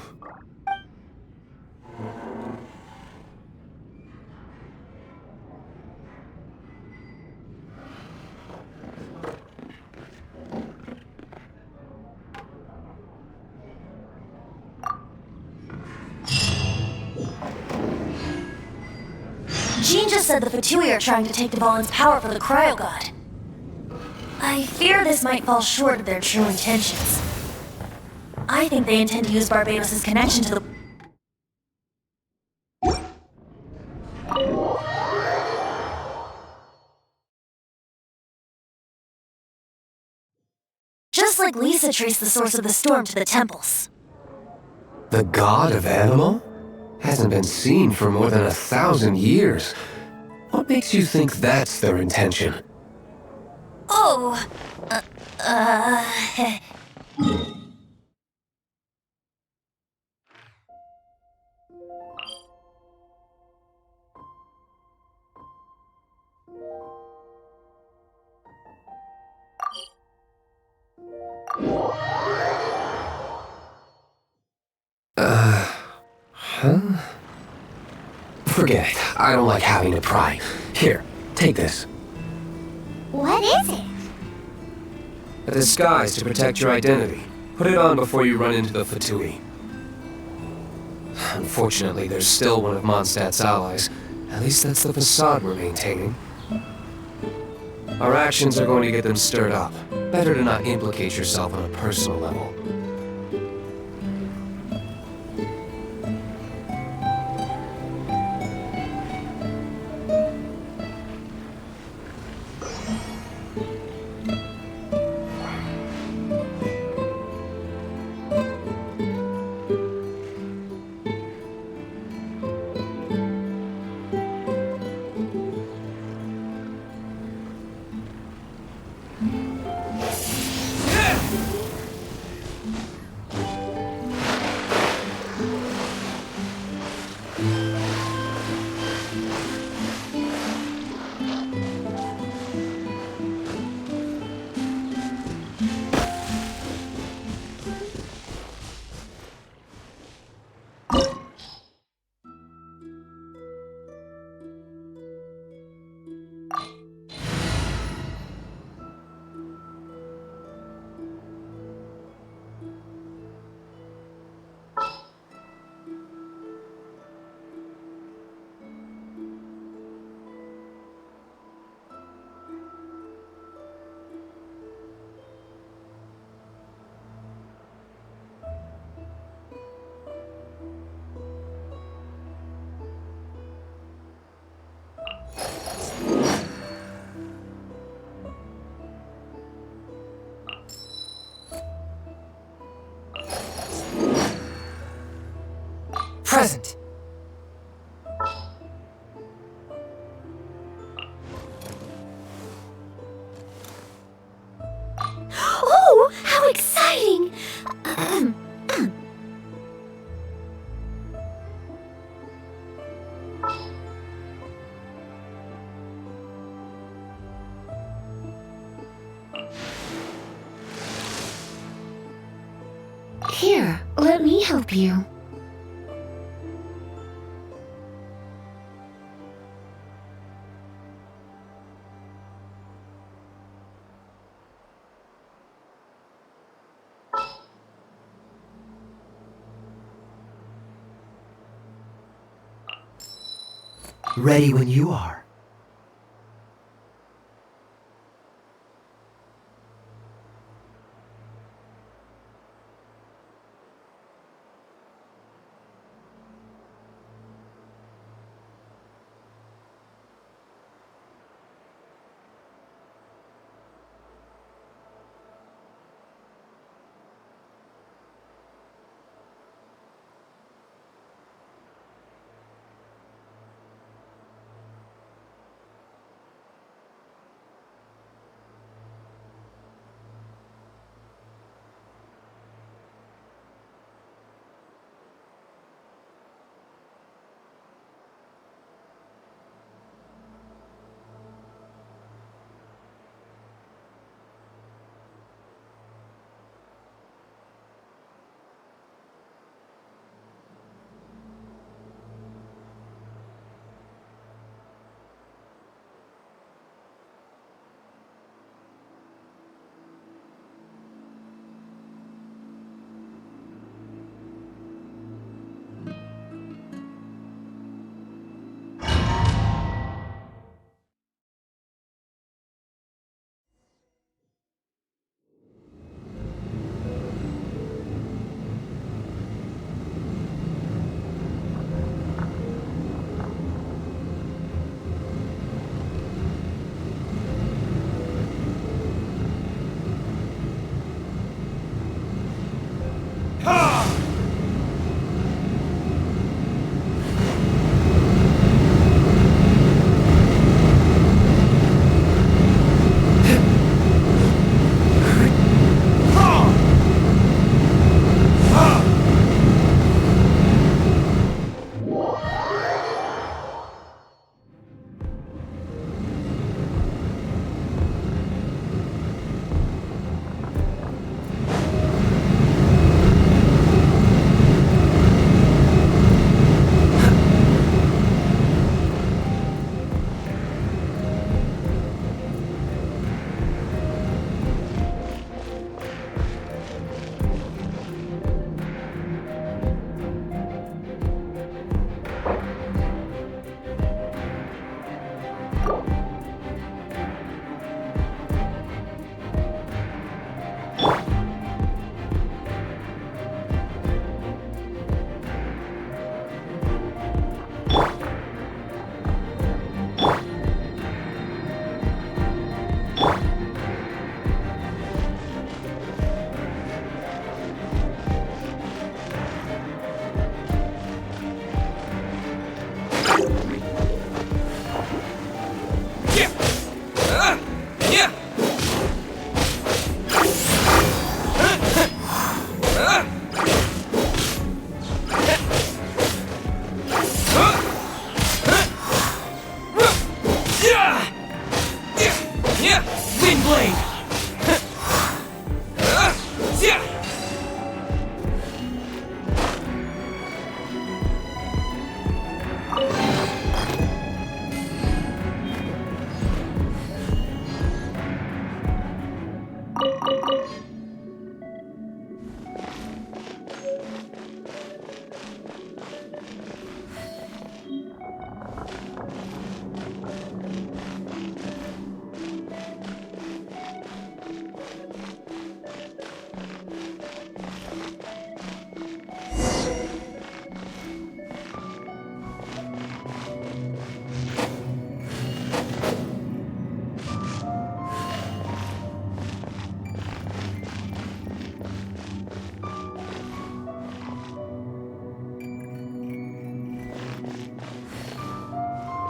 Jean just said the Fatui are trying to take Dvalin's power for the Cryo God. I fear this might fall short of their true intentions. I think they intend to use Barbados' connection to the... Just like Lisa traced the source of the storm to the temples. The god of Animo? Hasn't been seen for more than 1,000 years. What makes you think that's their intention? Oh, Huh? Forget it. I don't like having to pry. Here, take this. What is it? A disguise to protect your identity. Put it on before you run into the Fatui. Unfortunately, there's still one of Mondstadt's allies. At least that's the facade we're maintaining. Our actions are going to get them stirred up. Better to not implicate yourself on a personal level. Present. Oh, how exciting! Here, let me help you. Ready when you are.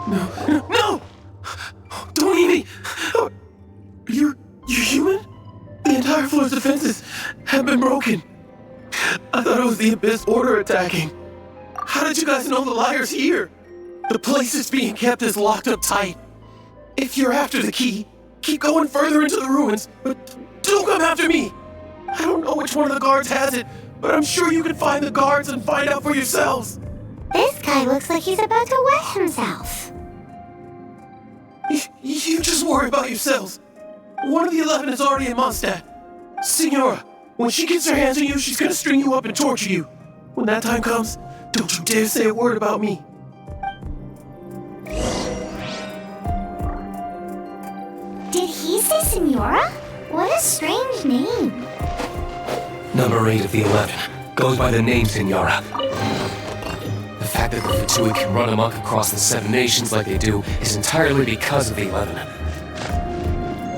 No! Don't eat me! You're human? The entire floor's defenses have been broken. I thought it was the Abyss Order attacking. How did you guys know the liar's here? The place is being kept as locked up tight. If you're after the key, keep going further into the ruins, but don't come after me. I don't know which one of the guards has it, but I'm sure you can find the guards and find out for yourselves. This guy looks like he's about to wet himself. You just worry about yourselves. One of the 11 is already in Mondstadt. Signora, when she gets her hands on you, she's gonna string you up and torture you. When that time comes, don't you dare say a word about me. Did he say Signora? What a strange name. Number 8 of the 11 goes by the name Signora. The fact that the Fatui can run amok across the 7 nations like they do is entirely because of the 11.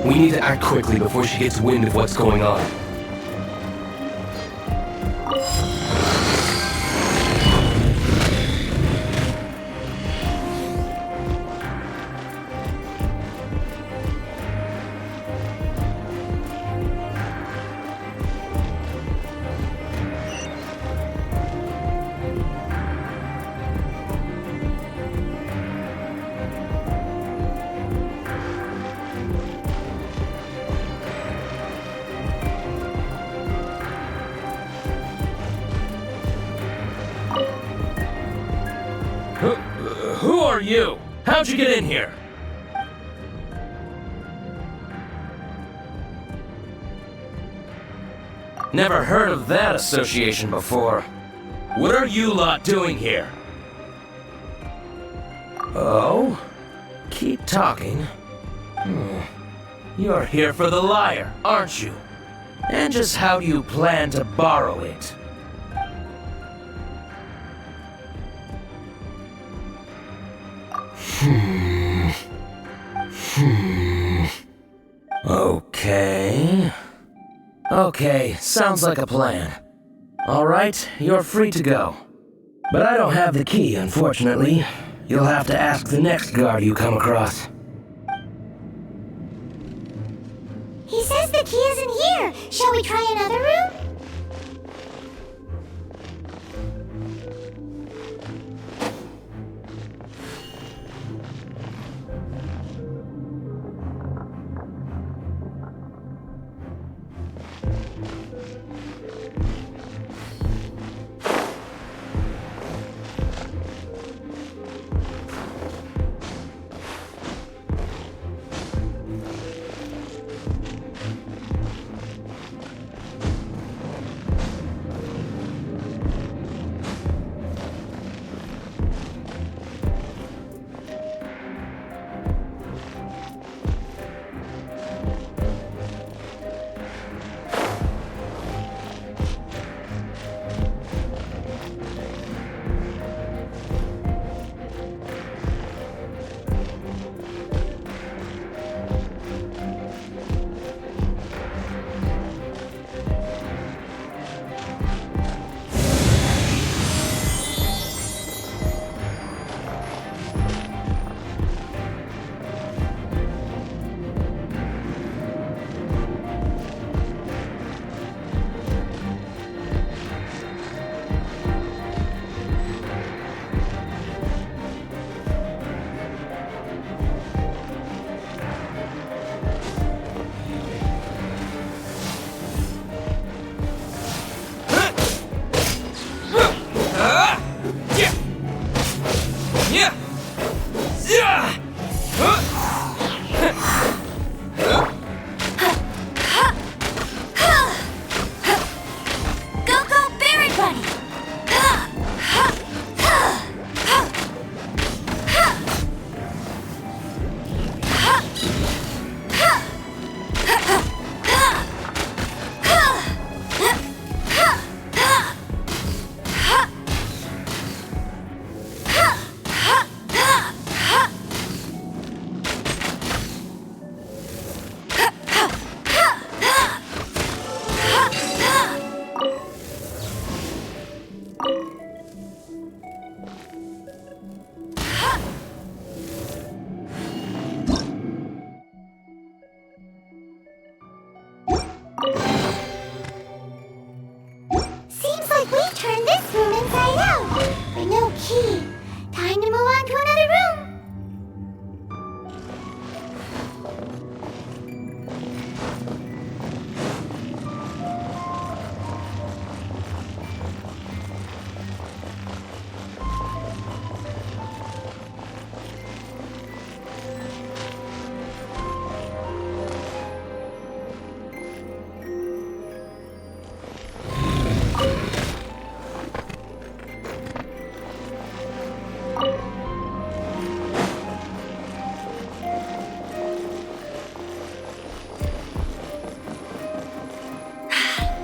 We need to act quickly before she gets wind of what's going on. Who are you? How'd you get in here? Never heard of that association before. What are you lot doing here? Oh? Keep talking. You're here for the lyre, aren't you? And just how do you plan to borrow it? Okay, sounds like a plan. Alright, you're free to go. But I don't have the key, unfortunately. You'll have to ask the next guard you come across. He says the key isn't here. Shall we try another room? key. Time to move on to another room.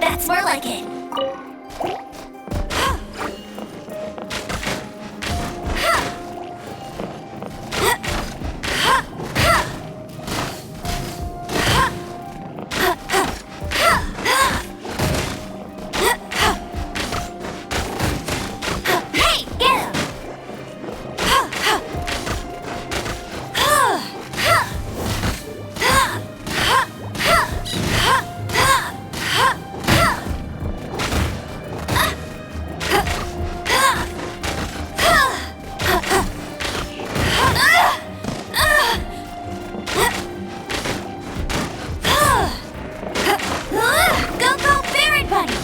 That's more like it. Hey, get him! Go, go, Barret Buddy!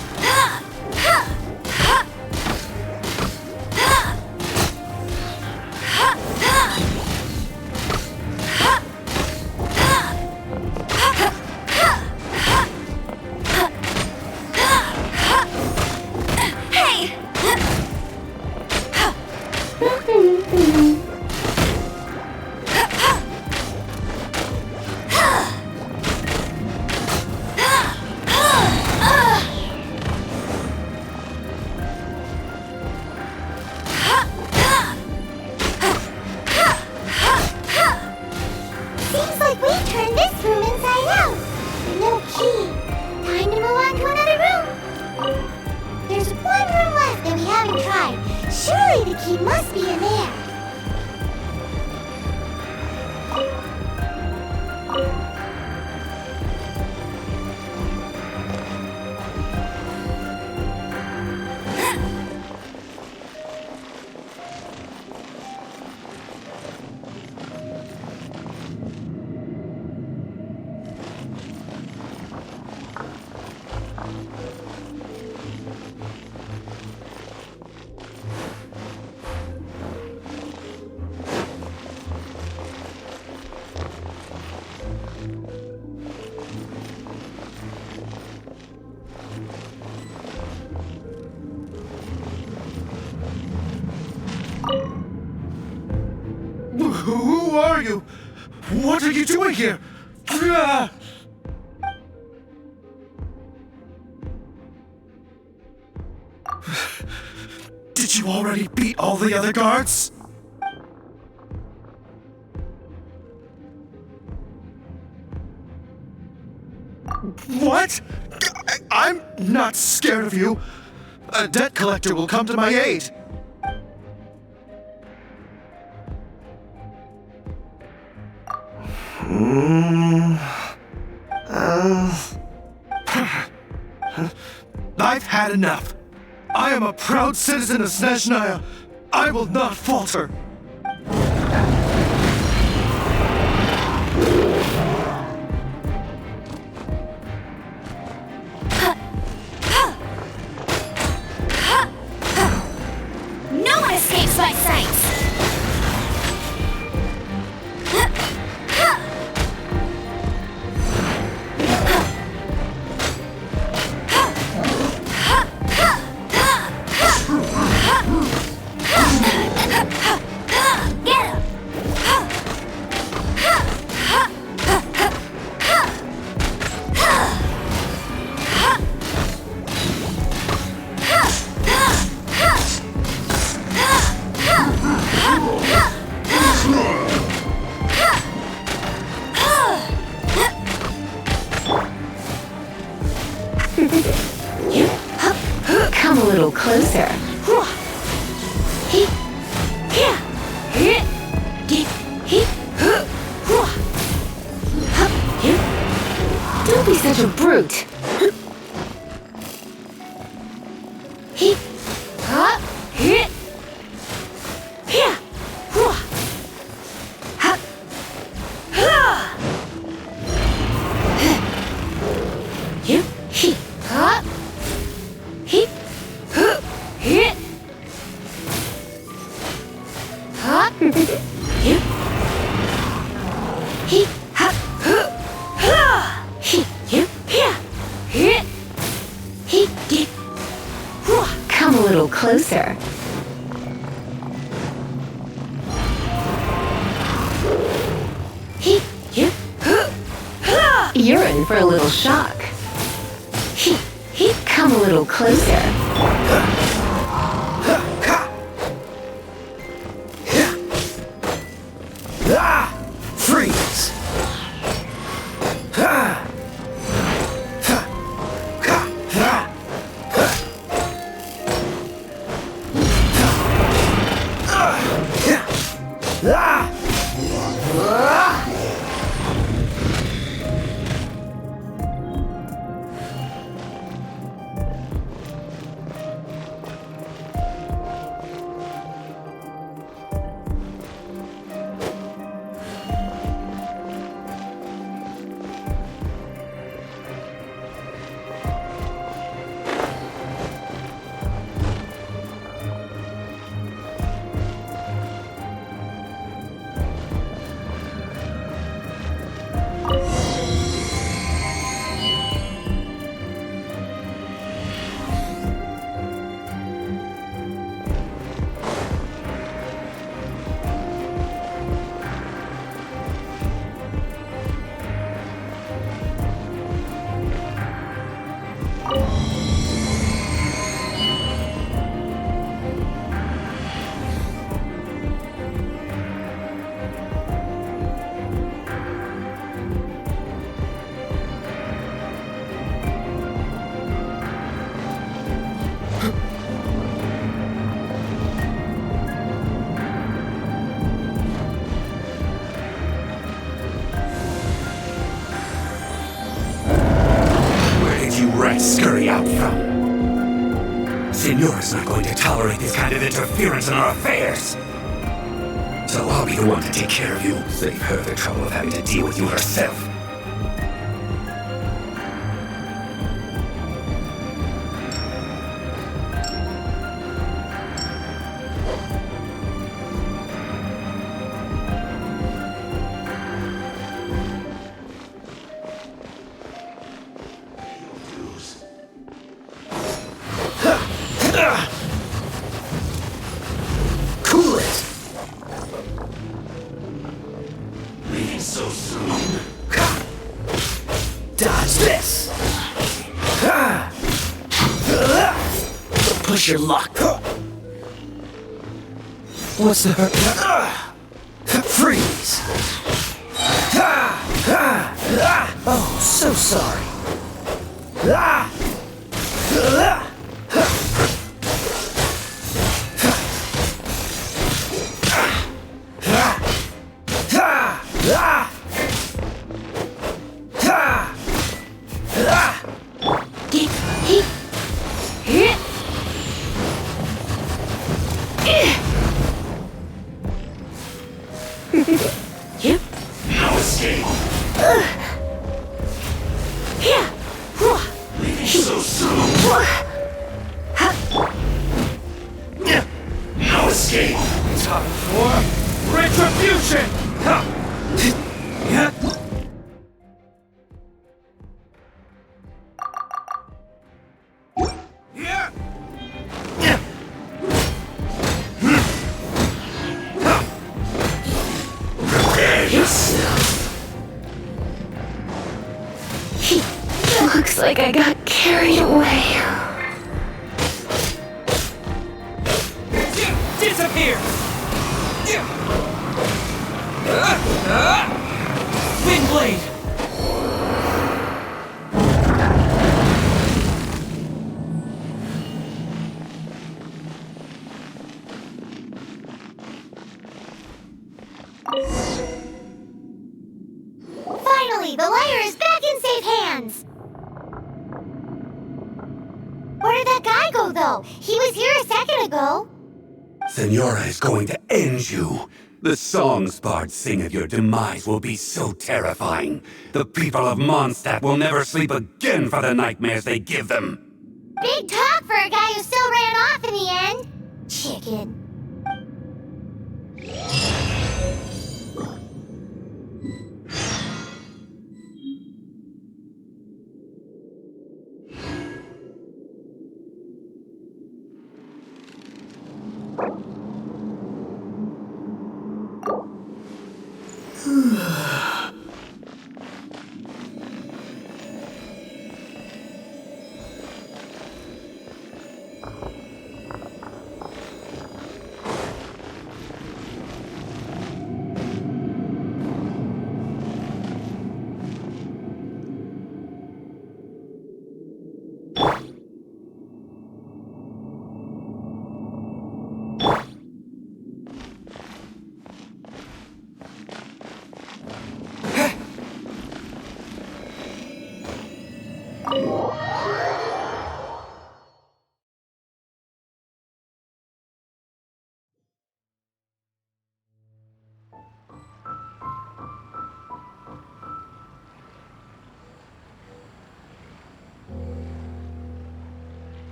Hey! Seems like we turned this room inside out. No key. Time to move on to another room. There's one room left that we haven't tried. Surely the key must be in there. Who are you? What are you doing here? Ah! Did you already beat all the other guards? What? I'm not scared of you. A debt collector will come to my aid. I've had enough. I am a proud citizen of Snezhnaya. I will not falter. No one escapes my sights! Get him! Come a little closer. Don't be such a brute. closer. You're in for a little shock. Come a little closer. Freeze! Scurry out from. Signora's not going to tolerate this kind of interference in our affairs. So I'll be the one to take care of you. Save her the trouble of having to deal with you herself. Cool it! Leaving so soon. Dodge this! Push your luck. What's the hurt? Freeze! Oh, so sorry. No escape. Leaving so soon. No escape. Time for retribution! Prepare yourself. Looks like I got carried away. Disappear! Windblade! Finally, the liar is back in safe hands! Where did that guy go, though? He was here a second ago. Signora is going to end you. The songs bards sing of your demise will be so terrifying. The people of Mondstadt will never sleep again for the nightmares they give them. Big talk for a guy who still ran off in the end. Chicken.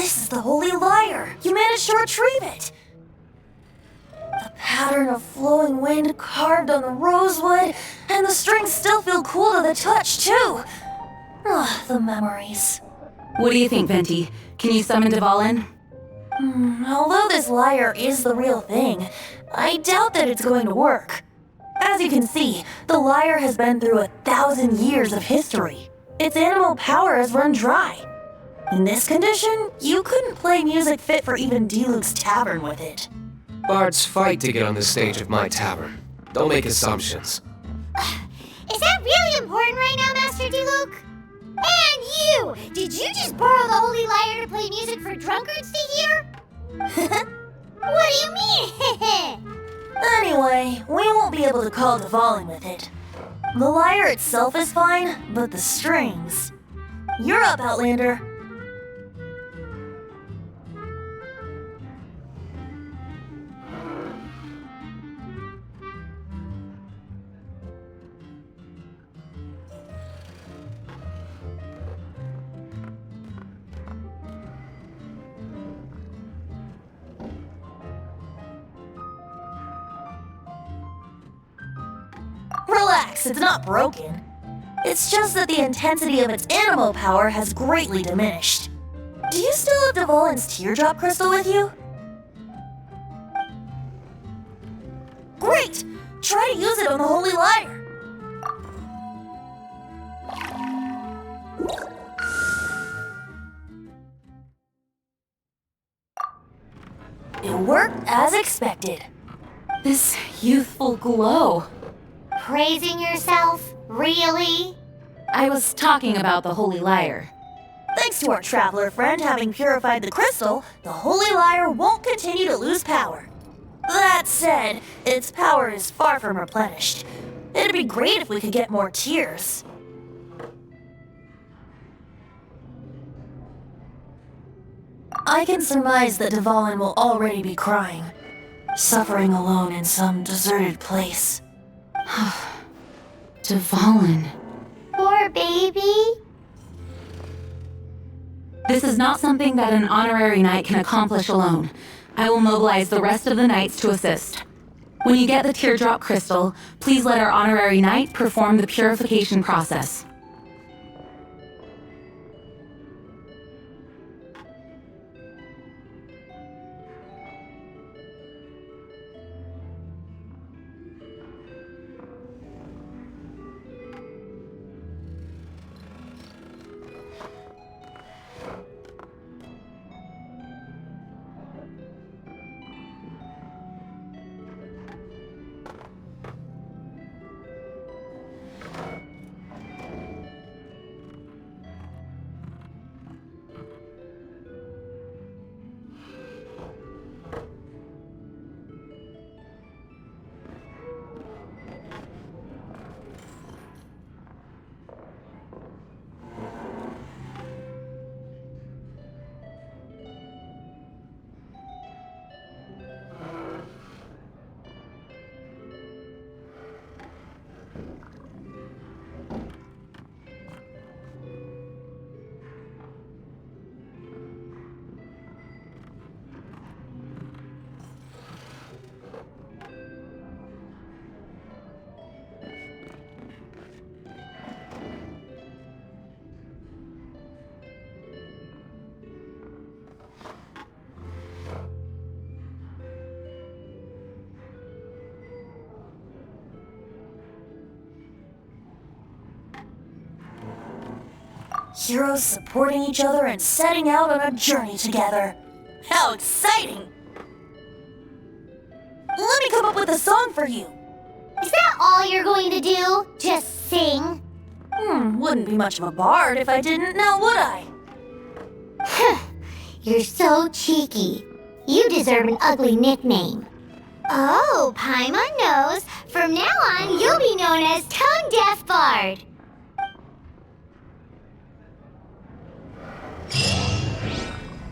This is the Holy Lyre! You managed to retrieve it! The pattern of flowing wind carved on the rosewood, and the strings still feel cool to the touch, too! Ugh, the memories. What do you think, Venti? Can you summon Dvalin? Although this lyre is the real thing, I doubt that it's going to work. As you can see, the lyre has been through 1,000 years of history. Its animal power has run dry. In this condition, you couldn't play music fit for even Diluc's tavern with it. Bards fight to get on the stage of my tavern. Don't make assumptions. Is that really important right now, Master Diluc? And you! Did you just borrow the Holy Lyre to play music for drunkards to hear? What do you mean? Anyway, we won't be able to call Dvalin with it. The lyre itself is fine, but the strings... You're up, Outlander. Relax, it's not broken. It's just that the intensity of its animal power has greatly diminished. Do you still have Dvalin's teardrop crystal with you? Great! Try to use it on the Holy Lyre. It worked as expected. This youthful glow. Praising yourself? Really? I was talking about the Holy Lyre. Thanks to our traveler friend having purified the crystal, the Holy Lyre won't continue to lose power. That said, its power is far from replenished. It'd be great if we could get more tears. I can surmise that Dvalin will already be crying, suffering alone in some deserted place. Dvalin. Poor baby. This is not something that an honorary knight can accomplish alone. I will mobilize the rest of the knights to assist. When you get the teardrop crystal, please let our honorary knight perform the purification process. Heroes supporting each other and setting out on a journey together. How exciting! Let me come up with a song for you. Is that all you're going to do? Just sing? Wouldn't be much of a bard if I didn't, now would I? You're so cheeky. You deserve an ugly nickname. Oh, Paimon knows. From now on, you'll be known as Tone Deaf Bard.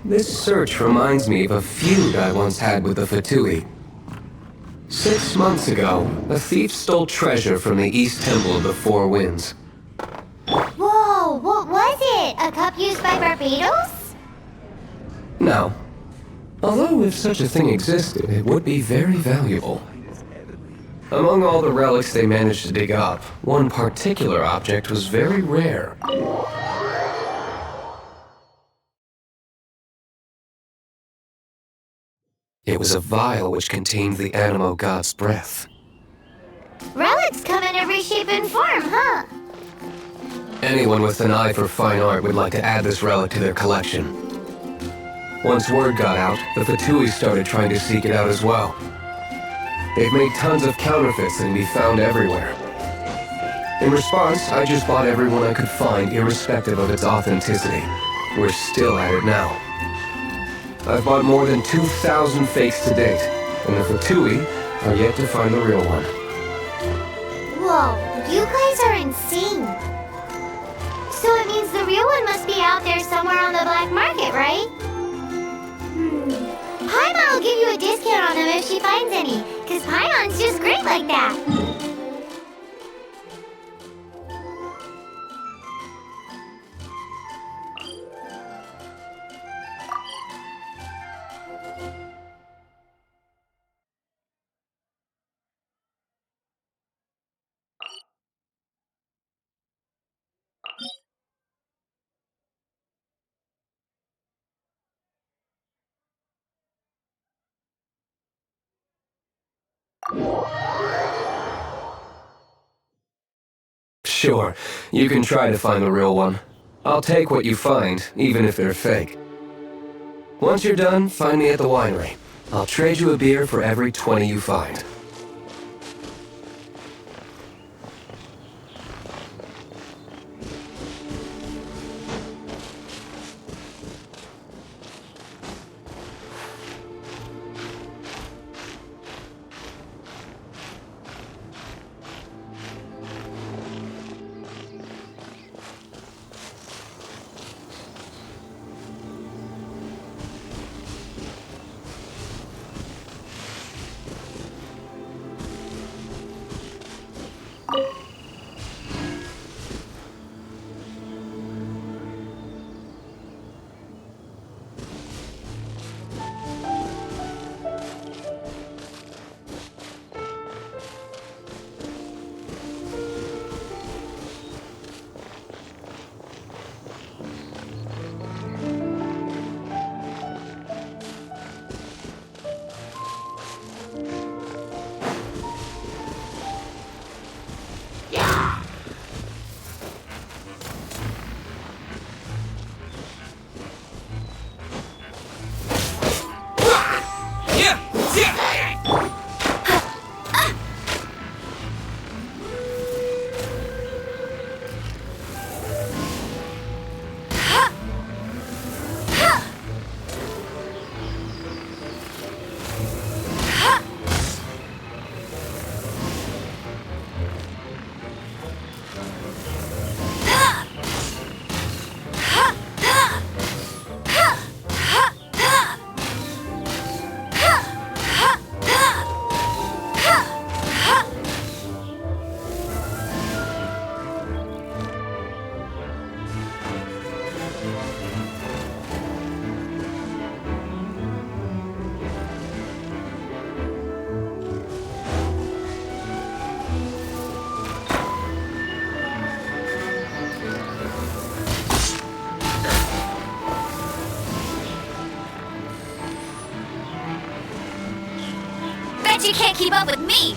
This search reminds me of a feud I once had with the Fatui. 6 months ago, a thief stole treasure from the East Temple of the Four Winds. Whoa, what was it? A cup used by Barbados? now. Although if such a thing existed, it would be very valuable. Among all the relics they managed to dig up, one particular object was very rare. It was a vial which contained the Animo god's breath. Relics come in every shape and form, huh? Anyone with an eye for fine art would like to add this relic to their collection. Once word got out, the Fatui started trying to seek it out as well. They've made tons of counterfeits that can be found everywhere. In response, I just bought every one I could find, irrespective of its authenticity. We're still at it now. I've bought more than 2,000 fakes to date, and the Fatui are yet to find the real one. Whoa, you guys are insane. So it means the real one must be out there somewhere on the black market, right? Paimon will give you a discount on them if she finds any, because Paimon's just great like that. Sure, you can try to find the real one. I'll take what you find, even if they're fake. Once you're done, find me at the winery. I'll trade you a beer for every 20 you find. You can't keep up with me!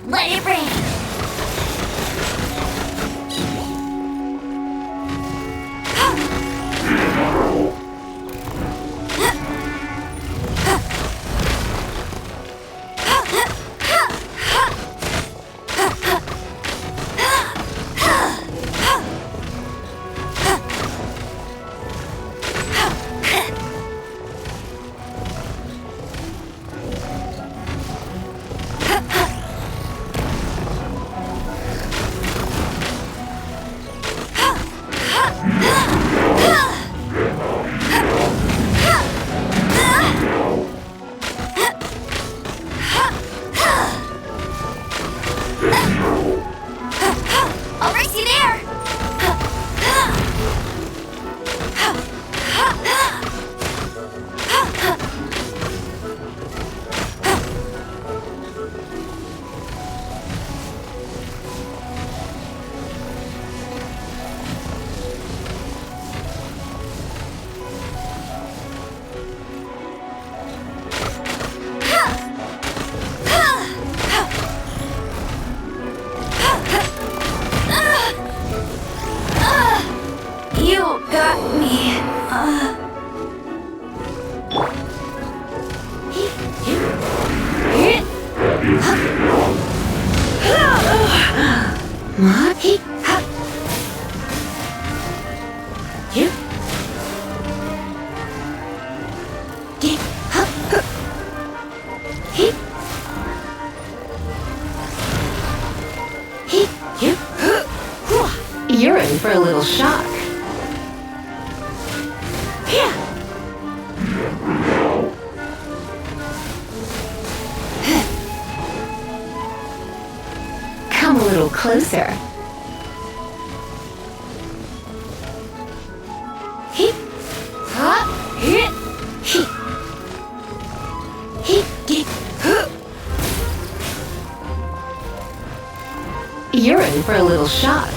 Let it rain! I'll race you there! You got me. You're in for a little shock. Come a little closer. You're in for a little shock.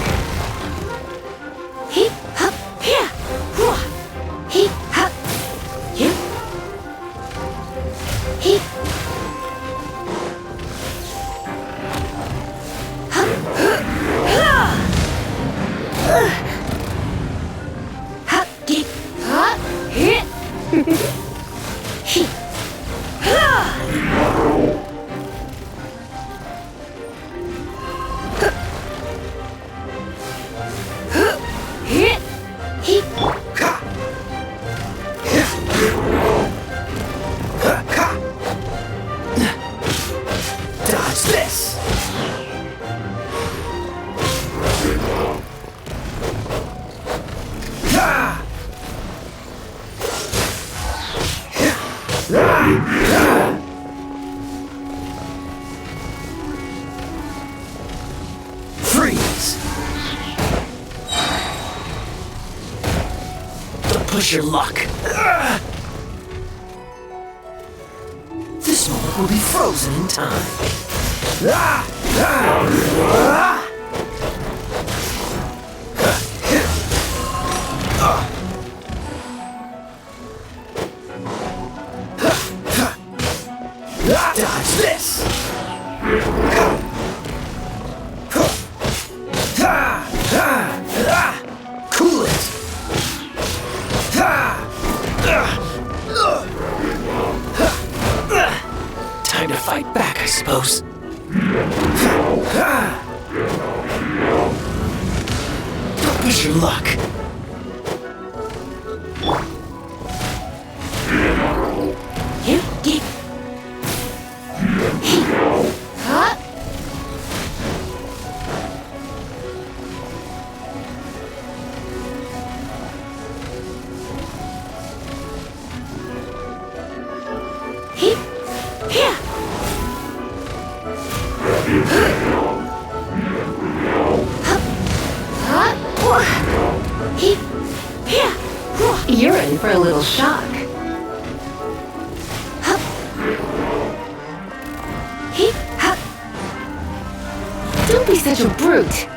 Dodge this! Freeze! Don't push your luck. This moment will be frozen in time. Dodge this! Cool it! Time to fight back, I suppose. Don't push your luck. You're in for a little shock. Don't be such a brute.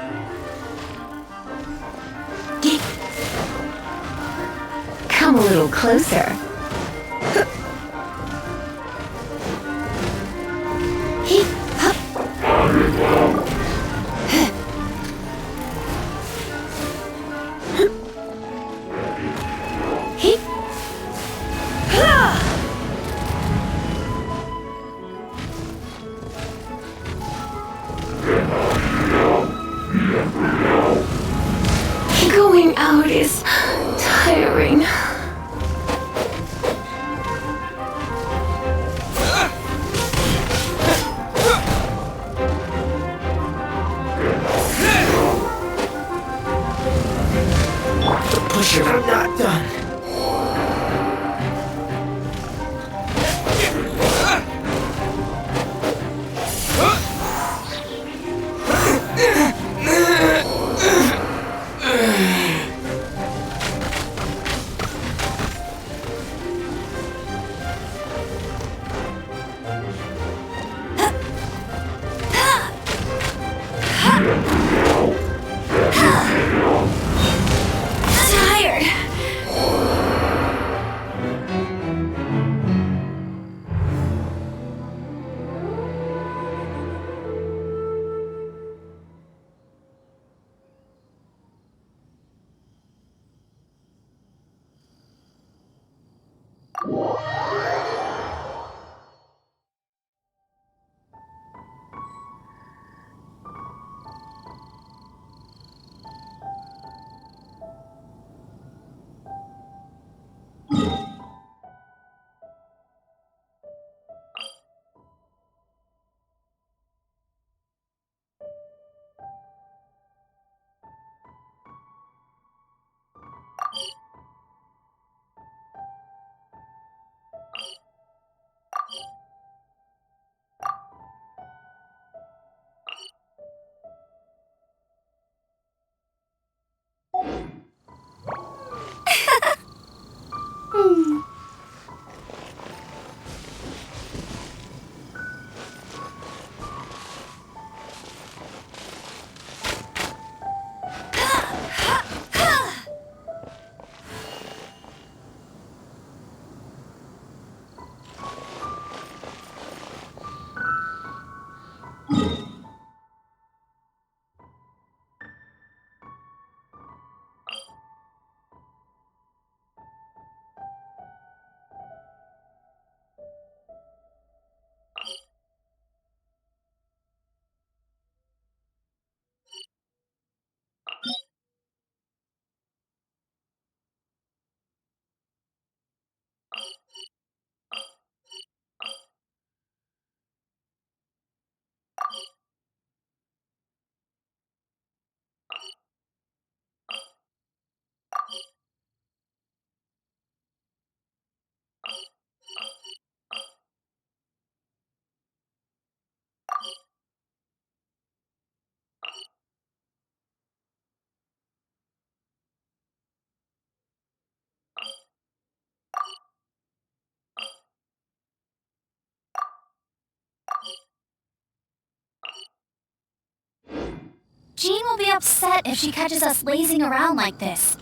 Come a little closer. Going out is tiring. Push it, I'm not done. Tired. Jean will be upset if she catches us lazing around like this.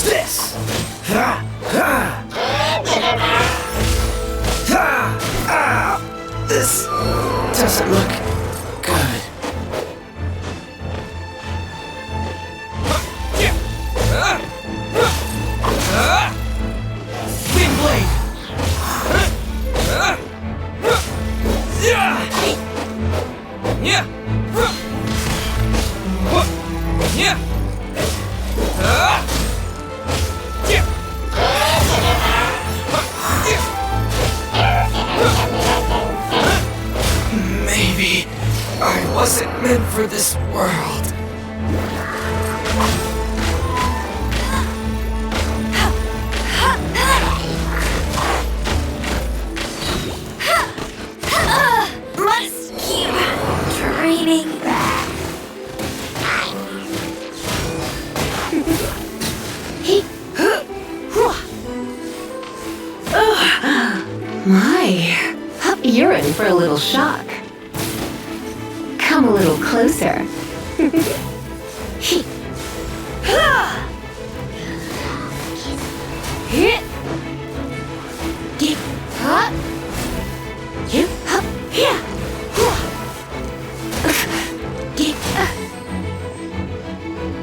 this? Ha! Ha! Ha! Ah! This doesn't look good. Wind blade! Maybe I wasn't meant for this world. Must keep training. My, you're in for a little shock. Come a little closer.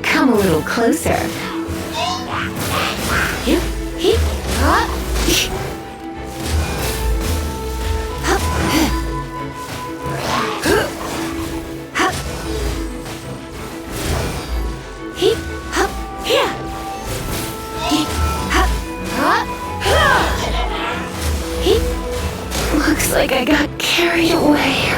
Come a little closer. Looks like I got carried away.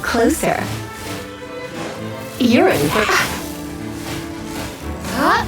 closer. You're in for... Huh?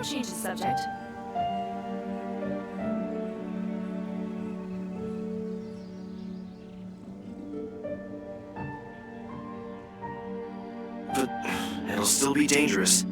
change the subject. But it'll still be dangerous.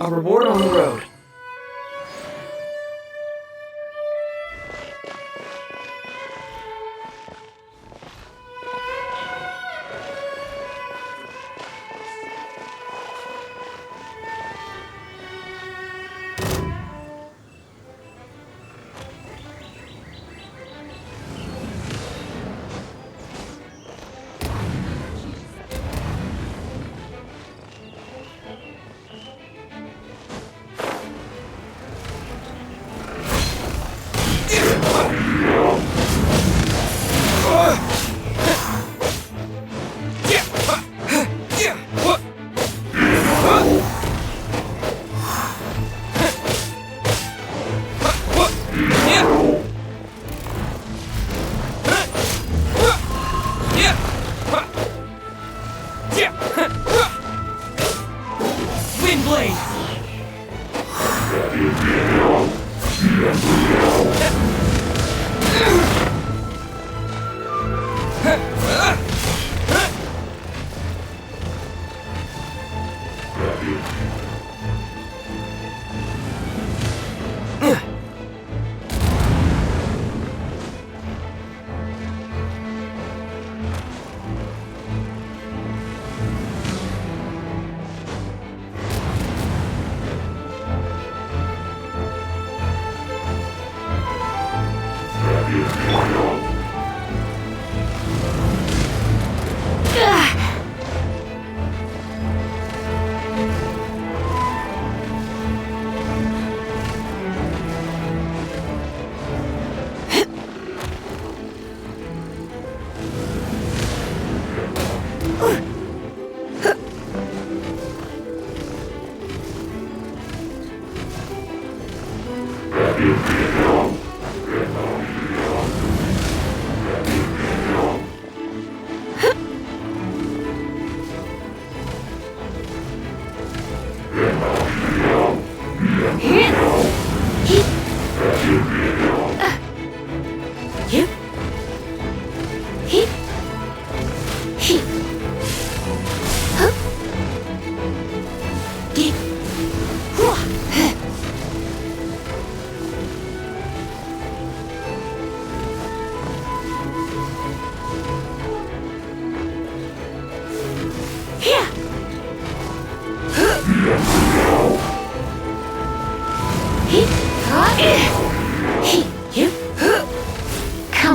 A reward on the road.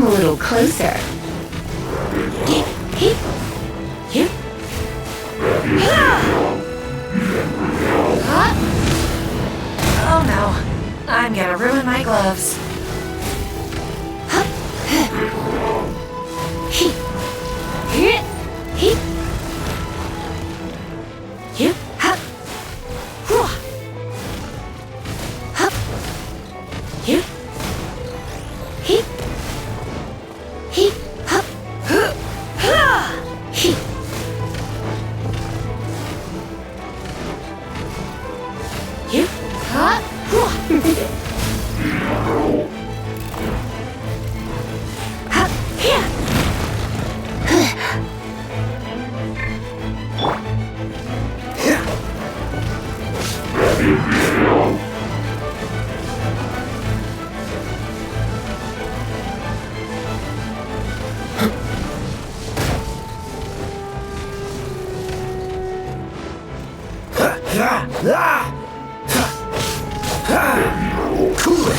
Come a little closer. Oh no, I'm gonna ruin my gloves. Cool it!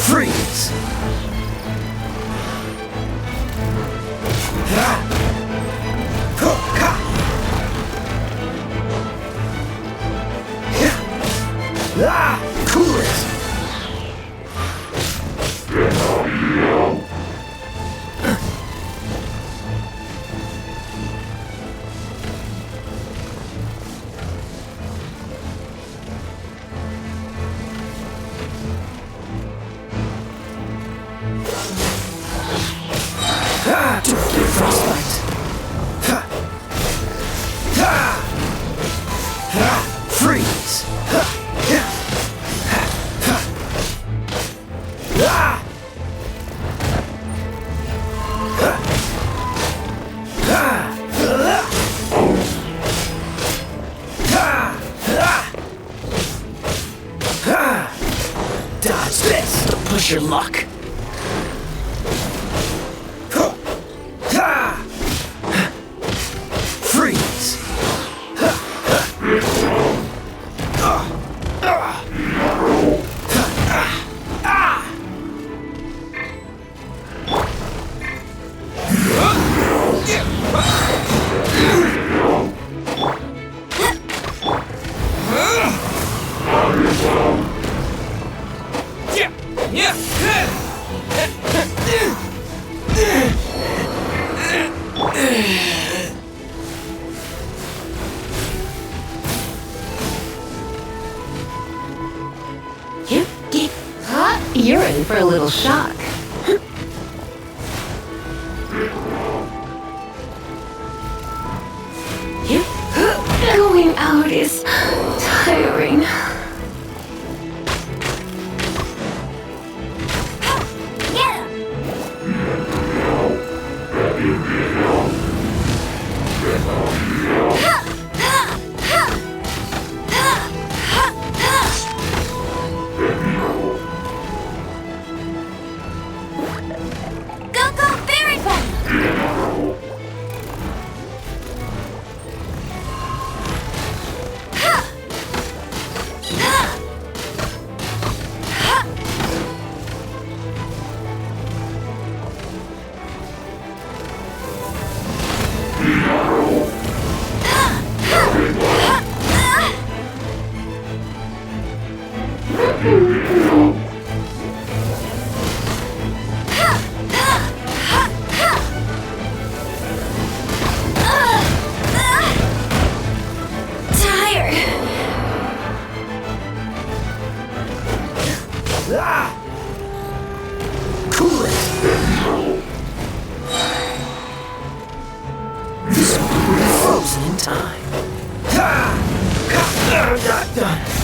Freeze! Cool it! Frostbite! Freeze! Dodge this! Don't push your luck! Freeze! You're in for a little shock. Going out is tiring. not done.